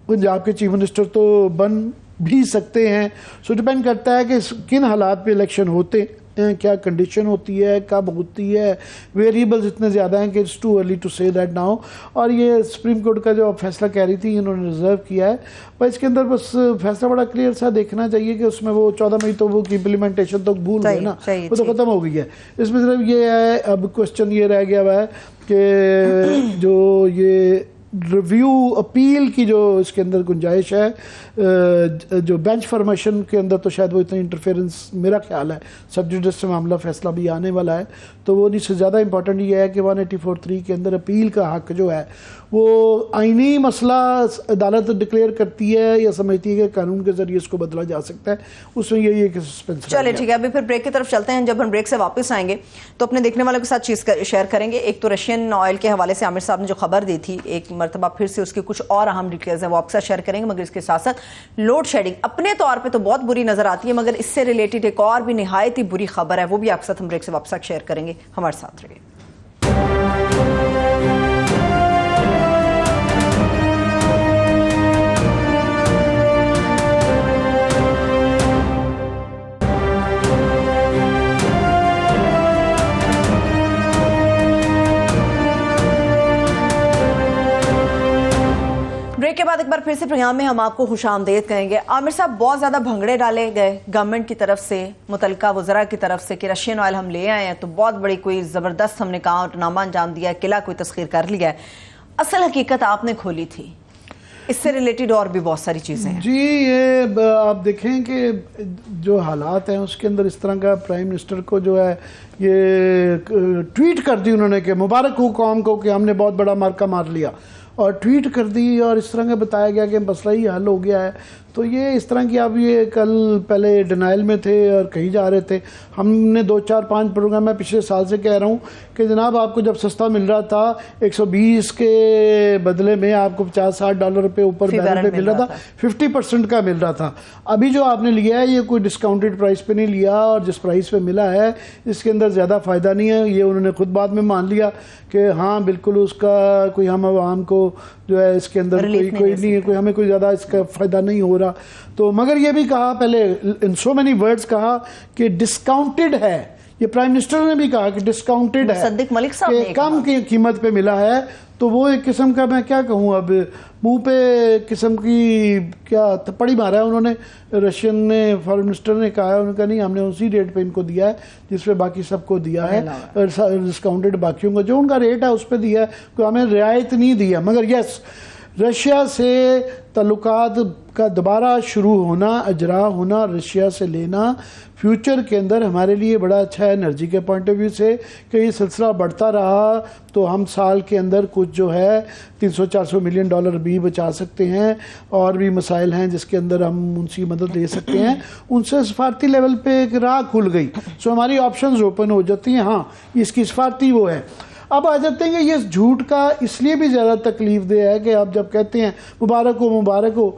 पंजाब के चीफ मिनिस्टर तो बन भी सकते हैं। सो डिपेंड करता है कि किन हालात पे इलेक्शन होते हैं, क्या कंडीशन होती है, कब होती है, वेरिएबल्स इतने ज़्यादा हैं कि it's too early to say that now. और ये सुप्रीम कोर्ट का जो फैसला कह रही थी इन्होंने रिजर्व किया है, पर इसके अंदर बस फैसला बड़ा क्लियर सा देखना चाहिए कि उसमें वो 14 मई तो वो की इम्प्लीमेंटेशन तो भूल गए ना, वो तो ख़त्म हो गई है। इसमें सिर्फ ये है, अब क्वेश्चन ये रह गया हुआ है कि जो ये रिव्यू अपील की जो इसके अंदर गुंजाइश है, जो बेंच फॉर्मेशन के अंदर तो शायद वो इतनी इंटरफेरेंस, मेरा ख्याल है सब जुडिस से मामला फैसला भी आने वाला है, तो वो नहीं से ज़्यादा इंपॉर्टेंट ये है कि 184(3) के अंदर अपील का हक जो है वो आईनी मसला अदालत डिक्लेयर करती है या समझती है कि कानून के जरिए इसको बदला जा सकता है, उसमें यही है कि सस्पेंस। चलिए ठीक है, अभी फिर ब्रेक की तरफ चलते हैं। जब हम ब्रेक से वापस आएंगे तो अपने देखने वालों के साथ चीज़ शेयर करेंगे। एक तो रशियन ऑयल के हवाले से आमिर साहब ने जो खबर दी थी, एक मरतबा फिर से उसकी कुछ और अहम डिटेल्स हैं वो आपके साथ शेयर करेंगे, मगर इसके साथ साथ लोड शेडिंग अपने तौर पर तो बहुत बुरी नजर आती है, मगर इससे रिलेटेड एक और भी निहायत ही बुरी खबर है, वो भी आपके साथ हम ब्रेक से वापस शेयर करेंगे। हमारे साथ रहिए। ब्रेक के बाद एक बार फिर से प्रोग्राम में हम आपको खुशामदीद कहेंगे। आमिर साहब, बहुत ज़्यादा भंगड़े डाले गए गवर्नमेंट की तरफ से, मुतलका वज़रा की तरफ से कि रशियन ऑयल हम ले आए हैं तो बहुत बड़ी कोई ज़बरदस्त हमने कारनामा अंजाम दिया है, किला कोई तस्खीर कर लिया है। असल हकीकत आपने खोली थी, इससे रिलेटेड और भी बहुत सारी चीज़ें हैं। जी, ये आप देखें कि जो हालात हैं उसके अंदर इस तरह का प्राइम मिनिस्टर को जो है ये ट्वीट कर दी उन्होंने कि मुबारक हो कौम को कि हमने बहुत बड़ा मार्का मार लिया, और ट्वीट कर दी और इस तरह का बताया गया कि मसला ही हल हो गया है। तो ये इस तरह की, आप ये कल पहले डिनाइल में थे और कहीं जा रहे थे, हमने 2, 4, 5 प्रोग्राम में पिछले साल से कह रहा हूँ कि जनाब आपको जब सस्ता मिल रहा था 120 के बदले में आपको $50-60 पे ऊपर बैरल पे मिल रहा था, 50% का मिल रहा था। अभी जो आपने लिया है ये कोई डिस्काउंटेड प्राइस पे नहीं लिया, और जिस प्राइस पे मिला है इसके अंदर ज़्यादा फ़ायदा नहीं है। ये उन्होंने खुद बाद में मान लिया कि हाँ बिल्कुल उसका कोई हम आवाम को जो है इसके अंदर कोई नहीं है, कोई हमें कोई ज़्यादा इसका फ़ायदा नहीं हो रहा। तो मगर ये भी कहा पहले इन सो मेनी वर्ड्स कहा कि डिस्काउंटेड है, ये प्राइम मिनिस्टर ने भी कहा कि डिस्काउंटेड है, सद्दिक मलिक साहब ने कम की कीमत पे मिला है। तो वो एक किस्म का, मैं क्या कहूँ, अब मुंह पे किस्म की क्या थप्पड़ी मारा है उन्होंने। रशियन ने, फॉरेन मिनिस्टर ने कहा है, उन्होंने कहा नहीं हमने उसी रेट पे इनको दिया है जिस पे बाकी सबको दिया है, डिस्काउंटेड बाकियों को जो उनका रेट है उस पर दिया है, कोई हमें रियायत नहीं दिया। मगर यस, रशिया से ताल्लुकात का दोबारा शुरू होना, अजरा होना, रशिया से लेना फ्यूचर के अंदर हमारे लिए बड़ा अच्छा है एनर्जी के पॉइंट ऑफ व्यू से, कि ये सिलसिला बढ़ता रहा तो हम साल के अंदर कुछ जो है $300-400 मिलियन भी बचा सकते हैं। और भी मसाइल हैं जिसके अंदर हम उनकी मदद ले सकते हैं, उनसे सफारती लेवल पे एक राह खुल गई, सो हमारी ऑप्शंस ओपन हो जाती हैं। हाँ, इसकी सफारती वो है। अब आ जाते हैं कि ये झूठ का इसलिए भी ज़्यादा तकलीफ दे है कि आप जब कहते हैं मुबारक हो मुबारक हो,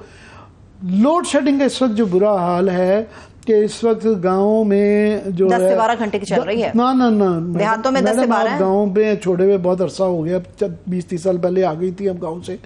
लोड शेडिंग का इस वक्त जो बुरा हाल है कि इस वक्त गाँव में जो 10 से 12 घंटे की चल रही है। ना देहातों में 10 से 12 गाँव में छोड़े हुए बहुत अरसा हो गया, 20-30 साल पहले आ गई थी हम गाँव से।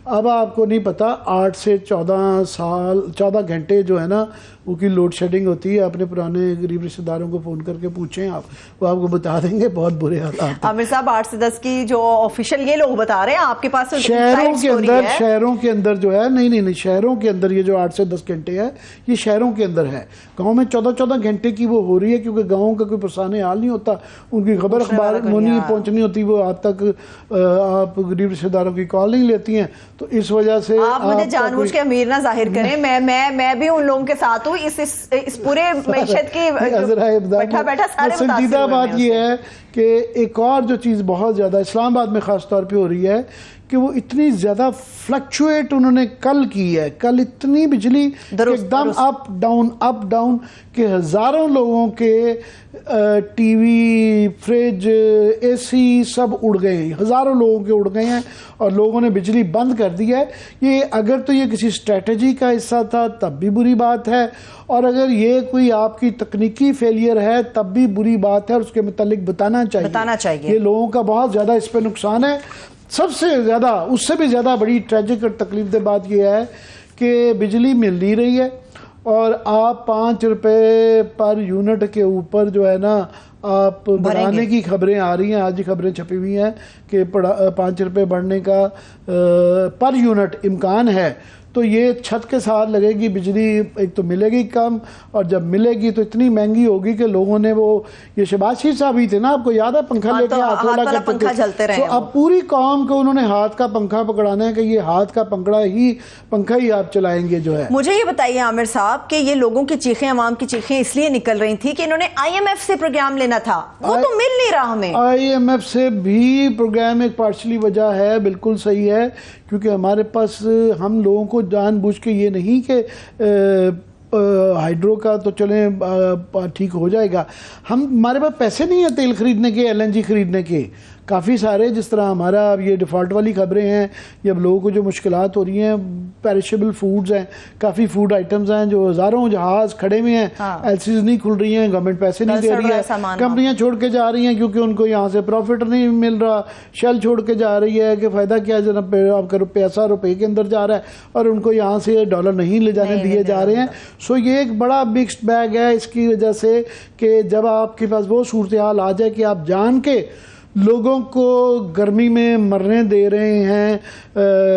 अब आपको नहीं पता 8 से 14 घंटे जो है ना वो की लोड शेडिंग होती है। अपने पुराने गरीब रिश्तेदारों को फ़ोन करके पूछें आप, वो आपको बता देंगे बहुत बुरे हालात। आमिर साहब 8 से 10 की जो ऑफिशियल ये लोग बता रहे हैं, आपके पास शहरों के अंदर जो है, नहीं शहरों के अंदर ये जो 8 से 10 घंटे है ये शहरों के अंदर है। गाँव में 14 घंटे की वो हो रही है क्योंकि गाँव का कोई पुरसाने हाल नहीं होता, उनकी खबर अखबार नहीं पहुँचनी होती, वो आप तक आप गरीब रिश्तेदारों की कॉल नहीं लेती हैं। तो इस वजह से आप मुझे जानबूझ के अमीर ना जाहिर करें, मैं भी उन लोगों के साथ हूँ इस पूरे मैशत की बैठा सारे संजीदा बात ये है कि एक और जो चीज़ बहुत ज़्यादा इस्लामाबाद में ख़ास तौर पे हो रही है कि वो इतनी ज़्यादा फ्लक्चुएट उन्होंने कल की है। कल इतनी बिजली एकदम अप डाउन कि हज़ारों लोगों के टीवी, फ्रिज, एसी सब उड़ गए हैं, हज़ारों लोगों के उड़ गए हैं और लोगों ने बिजली बंद कर दी है। ये अगर तो ये किसी स्ट्रेटजी का हिस्सा था तब भी बुरी बात है, और अगर ये कोई आपकी तकनीकी फेलियर है तब भी बुरी बात है, और उसके मुतालिक बताना चाहिए। ये लोगों का बहुत ज़्यादा इस पर नुकसान है। सबसे ज़्यादा, उससे भी ज़्यादा बड़ी ट्रेजिक और तकलीफ बात यह है कि बिजली मिल नहीं रही है और आप 5 रुपये पर यूनिट के ऊपर जो है ना आप बढ़ाने की खबरें आ रही हैं। आज ही खबरें छपी हुई हैं कि 5 रुपये बढ़ने का पर यूनिट इम्कान है। तो ये छत के साथ लगेगी बिजली, एक तो मिलेगी कम, और जब मिलेगी तो इतनी महंगी होगी कि लोगों ने वो, ये शहबाज शरीफ साहब ही थे ना, आपको याद है, पंखा लेके हाथ वाला पंखा चलते रहे। तो अब पूरी कौम को उन्होंने हाथ का पंखा पकड़ाना है कि ये हाथ का पंखा ही आप चलाएंगे जो है। मुझे ये बताइए आमिर साहब कि ये लोगों की चीखें, अवाम की चीखें इसलिए निकल रही थी कि इन्होंने IMF से प्रोग्राम लेना था, वो तो मिल नहीं रहा हमें। IMF से भी प्रोग्राम एक पार्शली वजह है, बिल्कुल सही है, क्योंकि हमारे पास, हम लोगों को जानबूझ के ये नहीं कि हाइड्रो का तो चलें ठीक हो जाएगा, हमारे पास पैसे नहीं है तेल खरीदने के, LNG खरीदने के। काफ़ी सारे, जिस तरह हमारा अब ये डिफ़ॉल्ट वाली खबरें हैं, जब लोगों को जो मुश्किलात हो रही हैं, पेरिशेबल फूड्स हैं, काफ़ी फूड आइटम्स हैं जो हज़ारों जहाज़ खड़े हुए हैं, LCs नहीं खुल रही हैं, गवर्नमेंट पैसे नहीं दे रही है, कंपनियां छोड़ के जा रही हैं क्योंकि उनको यहाँ से प्रॉफिट नहीं मिल रहा, शेल छोड़ के जा रही है कि फ़ायदा क्या, जब आपका पैसा रुपये के अंदर जा रहा है और उनको यहाँ से डॉलर नहीं ले जाने दिए जा रहे हैं। सो ये एक बड़ा मिक्स्ड बैग है इसकी वजह से कि जब आपके पास वो सूरत हाल आ जाए कि आप जान के लोगों को गर्मी में मरने दे रहे हैं,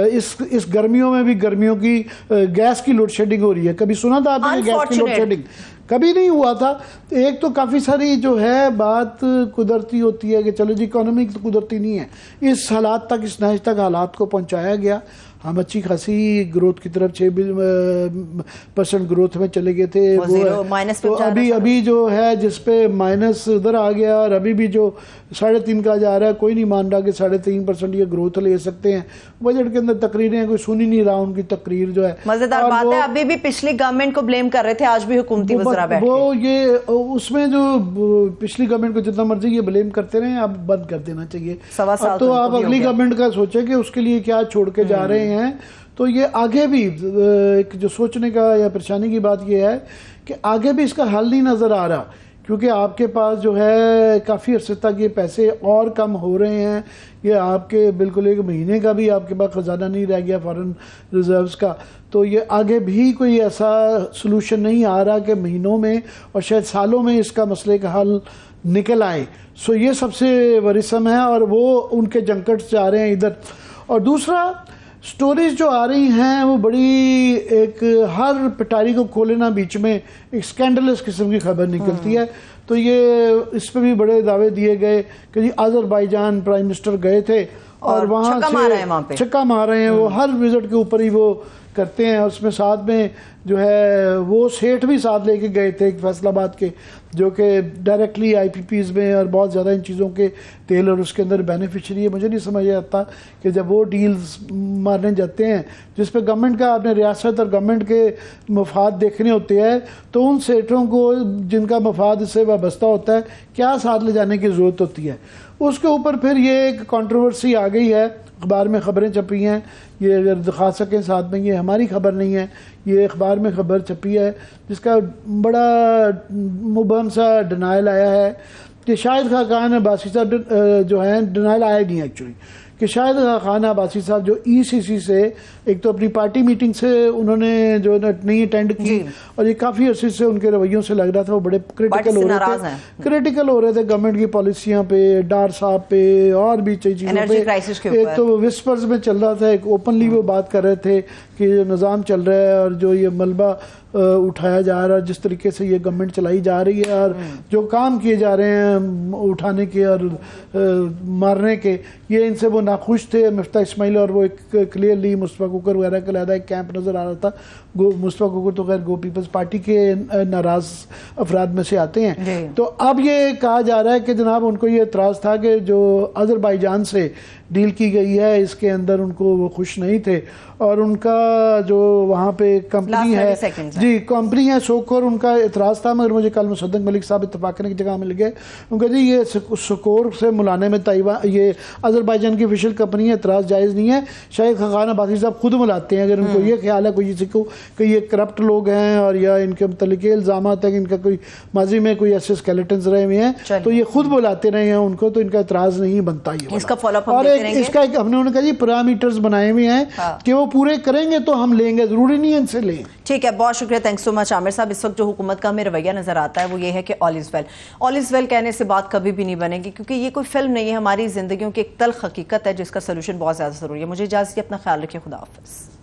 इस गर्मियों में भी गर्मियों की गैस की लोड शेडिंग हो रही है। कभी सुना था आपने गैस की लोड शेडिंग? कभी नहीं हुआ था। एक तो काफ़ी सारी जो है बात कुदरती होती है कि चलो जी, इकोनॉमिक तो कुदरती नहीं है, इस हालात तक, इस नहज तक हालात को पहुंचाया गया। हम अच्छी खासी ग्रोथ की तरफ 6% ग्रोथ में चले गए थे, तो अभी जो है जिस पे माइनस उधर आ गया, और अभी भी जो 3.5 का जा रहा है, कोई नहीं मान रहा कि 3.5% ये ग्रोथ ले सकते हैं। बजट के अंदर तकरीरें कोई सुन ही नहीं रहा उनकी तकरीर जो है। मजेदार बात है, अभी भी पिछली गवर्नमेंट को ब्लेम कर रहे थे, आज भी हुकूमती वज़रा बैठ वो ये उसमें जो पिछली गवर्नमेंट को जितना मर्जी ये ब्लेम करते रहे, अब बंद कर देना चाहिए। तो आप अगली गवर्नमेंट का सोचे कि उसके लिए क्या छोड़ के जा रहे हैं। तो ये आगे भी एक जो सोचने का या परेशानी की बात ये है कि आगे भी इसका हल नहीं नज़र आ रहा, क्योंकि आपके पास जो है काफ़ी अरसे तक ये पैसे और कम हो रहे हैं। ये आपके बिल्कुल 1 महीने का भी आपके पास ख़जाना नहीं रह गया फॉरेन रिजर्व्स का। तो ये आगे भी कोई ऐसा सलूशन नहीं आ रहा कि महीनों में और शायद सालों में इसका मसले का हल निकल आए। सो ये सबसे वरिसम है और वो उनके जंकट जा रहे हैं इधर। और दूसरा, स्टोरीज जो आ रही हैं वो बड़ी, एक हर पिटारी को खोले ना बीच में एक स्कैंडलस किस्म की खबर निकलती है। तो ये इस पे भी बड़े दावे दिए गए कि जी अजरबैजान प्राइम मिनिस्टर गए थे और वहाँ से छक्का मार रहे हैं, वो हर विजिट के ऊपर ही वो करते हैं। उसमें साथ में जो है वो सेठ भी साथ लेके गए थे फैसलाबाद के, जो कि डायरेक्टली IPPs में और बहुत ज़्यादा इन चीज़ों के तेल और उसके अंदर बेनिफिशरी है। मुझे नहीं समझ आता कि जब वो डील्स मारने जाते हैं जिस पे गवर्नमेंट का, आपने रियासत और गवर्नमेंट के मफाद देखने होते हैं, तो उन सेठों को जिनका मफाद इससे वाबस्ता होता है क्या साथ ले जाने की ज़रूरत होती है। उसके ऊपर फिर ये एक कंट्रोवर्सी आ गई है, अखबार में खबरें छपी हैं, ये अगर दिखा सकें साथ में, ये हमारी खबर नहीं है, ये अखबार में खबर छपी है जिसका बड़ा मुबहम सा डिनाइल आया है कि शाहिद खान अब्बासी साहब जो हैं, डिनाइल आया नहीं एक्चुअली, कि शाहिद खान अब्बासी साहब जो ECC से एक तो अपनी पार्टी मीटिंग से उन्होंने जो नहीं अटेंड की, और ये काफ़ी अर्से से उनके रवैयों से लग रहा था वो बड़े क्रिटिकल हो रहे थे गवर्नमेंट की पॉलिसियाँ पे, डार साहब पे और भी चीज़ों पे। एक तो विस्पर्स में चल रहा था, एक ओपनली वो बात कर रहे थे कि जो निज़ाम चल रहा है और जो ये मलबा उठाया जा रहा है, जिस तरीके से ये गवर्नमेंट चलाई जा रही है और जो काम किए जा रहे हैं उठाने के और मारने के, ये इनसे वो नाखुश थे मिफ्ता इस्माइल, और वो एक क्लियरली मुस्तफा कुकर वगैरह का लहदा एक कैंप नज़र आ रहा था। मुस्तफा कुकर तो खैर गो पीपल्स पार्टी के नाराज़ अफराद में से आते हैं। तो अब ये कहा जा रहा है कि जनाब उनको ये एतराज़ था कि जो अज़रबैजान से डील की गई है इसके अंदर उनको वो खुश नहीं थे, और उनका जो वहाँ पे कंपनी है जी कंपनी है सोकोर, उनका एतराज़ था। मगर मुझे कल मुसद्दक मलिक साहब इत्तफाकन की जगह मिल गए, उनका जी ये सोकोर से मुलाने में ताइवान ये अज़रबैजान की ऑफिशियल कंपनी है, एतराज़ जायज़ नहीं है। शायद खान अब्बासी साहब खुद मिलाते हैं अगर उनको ये ख्याल है कोई किसी को कि ये करप्ट लोग हैं और या इनके मतलब के इल्ज़ाम है कि इनका कोई माजी में कोई ऐसे स्केलेटन्स रहे हुए हैं, तो ये खुद बुलाते रहे हैं उनको, तो इनका एतराज़ नहीं बनता ये। इसका फॉलोअप और इसका एक हमने उन्होंने कहा जी पैरामीटर्स बनाए हुए हैं कि वो पूरे करेंगे तो हम लेंगे, जरूरी नहीं है इनसे लें। ठीक है, बहुत शुक्रिया, थैंक्स सो मच आमिर साहब। इस वक्त जो हुकूमत का हमें रवैया नजर आता है वो ये है कि all is well. All is well कहने से बात कभी भी नहीं बनेगी, क्योंकि ये कोई फिल्म नहीं है, हमारी जिंदगियों की एक तल्ख हकीकत है जिसका सोल्यूशन बहुत ज्यादा जरूरी है। मुझे इजाजत, अपना ख्याल रखिए, खुदा हाफिज़।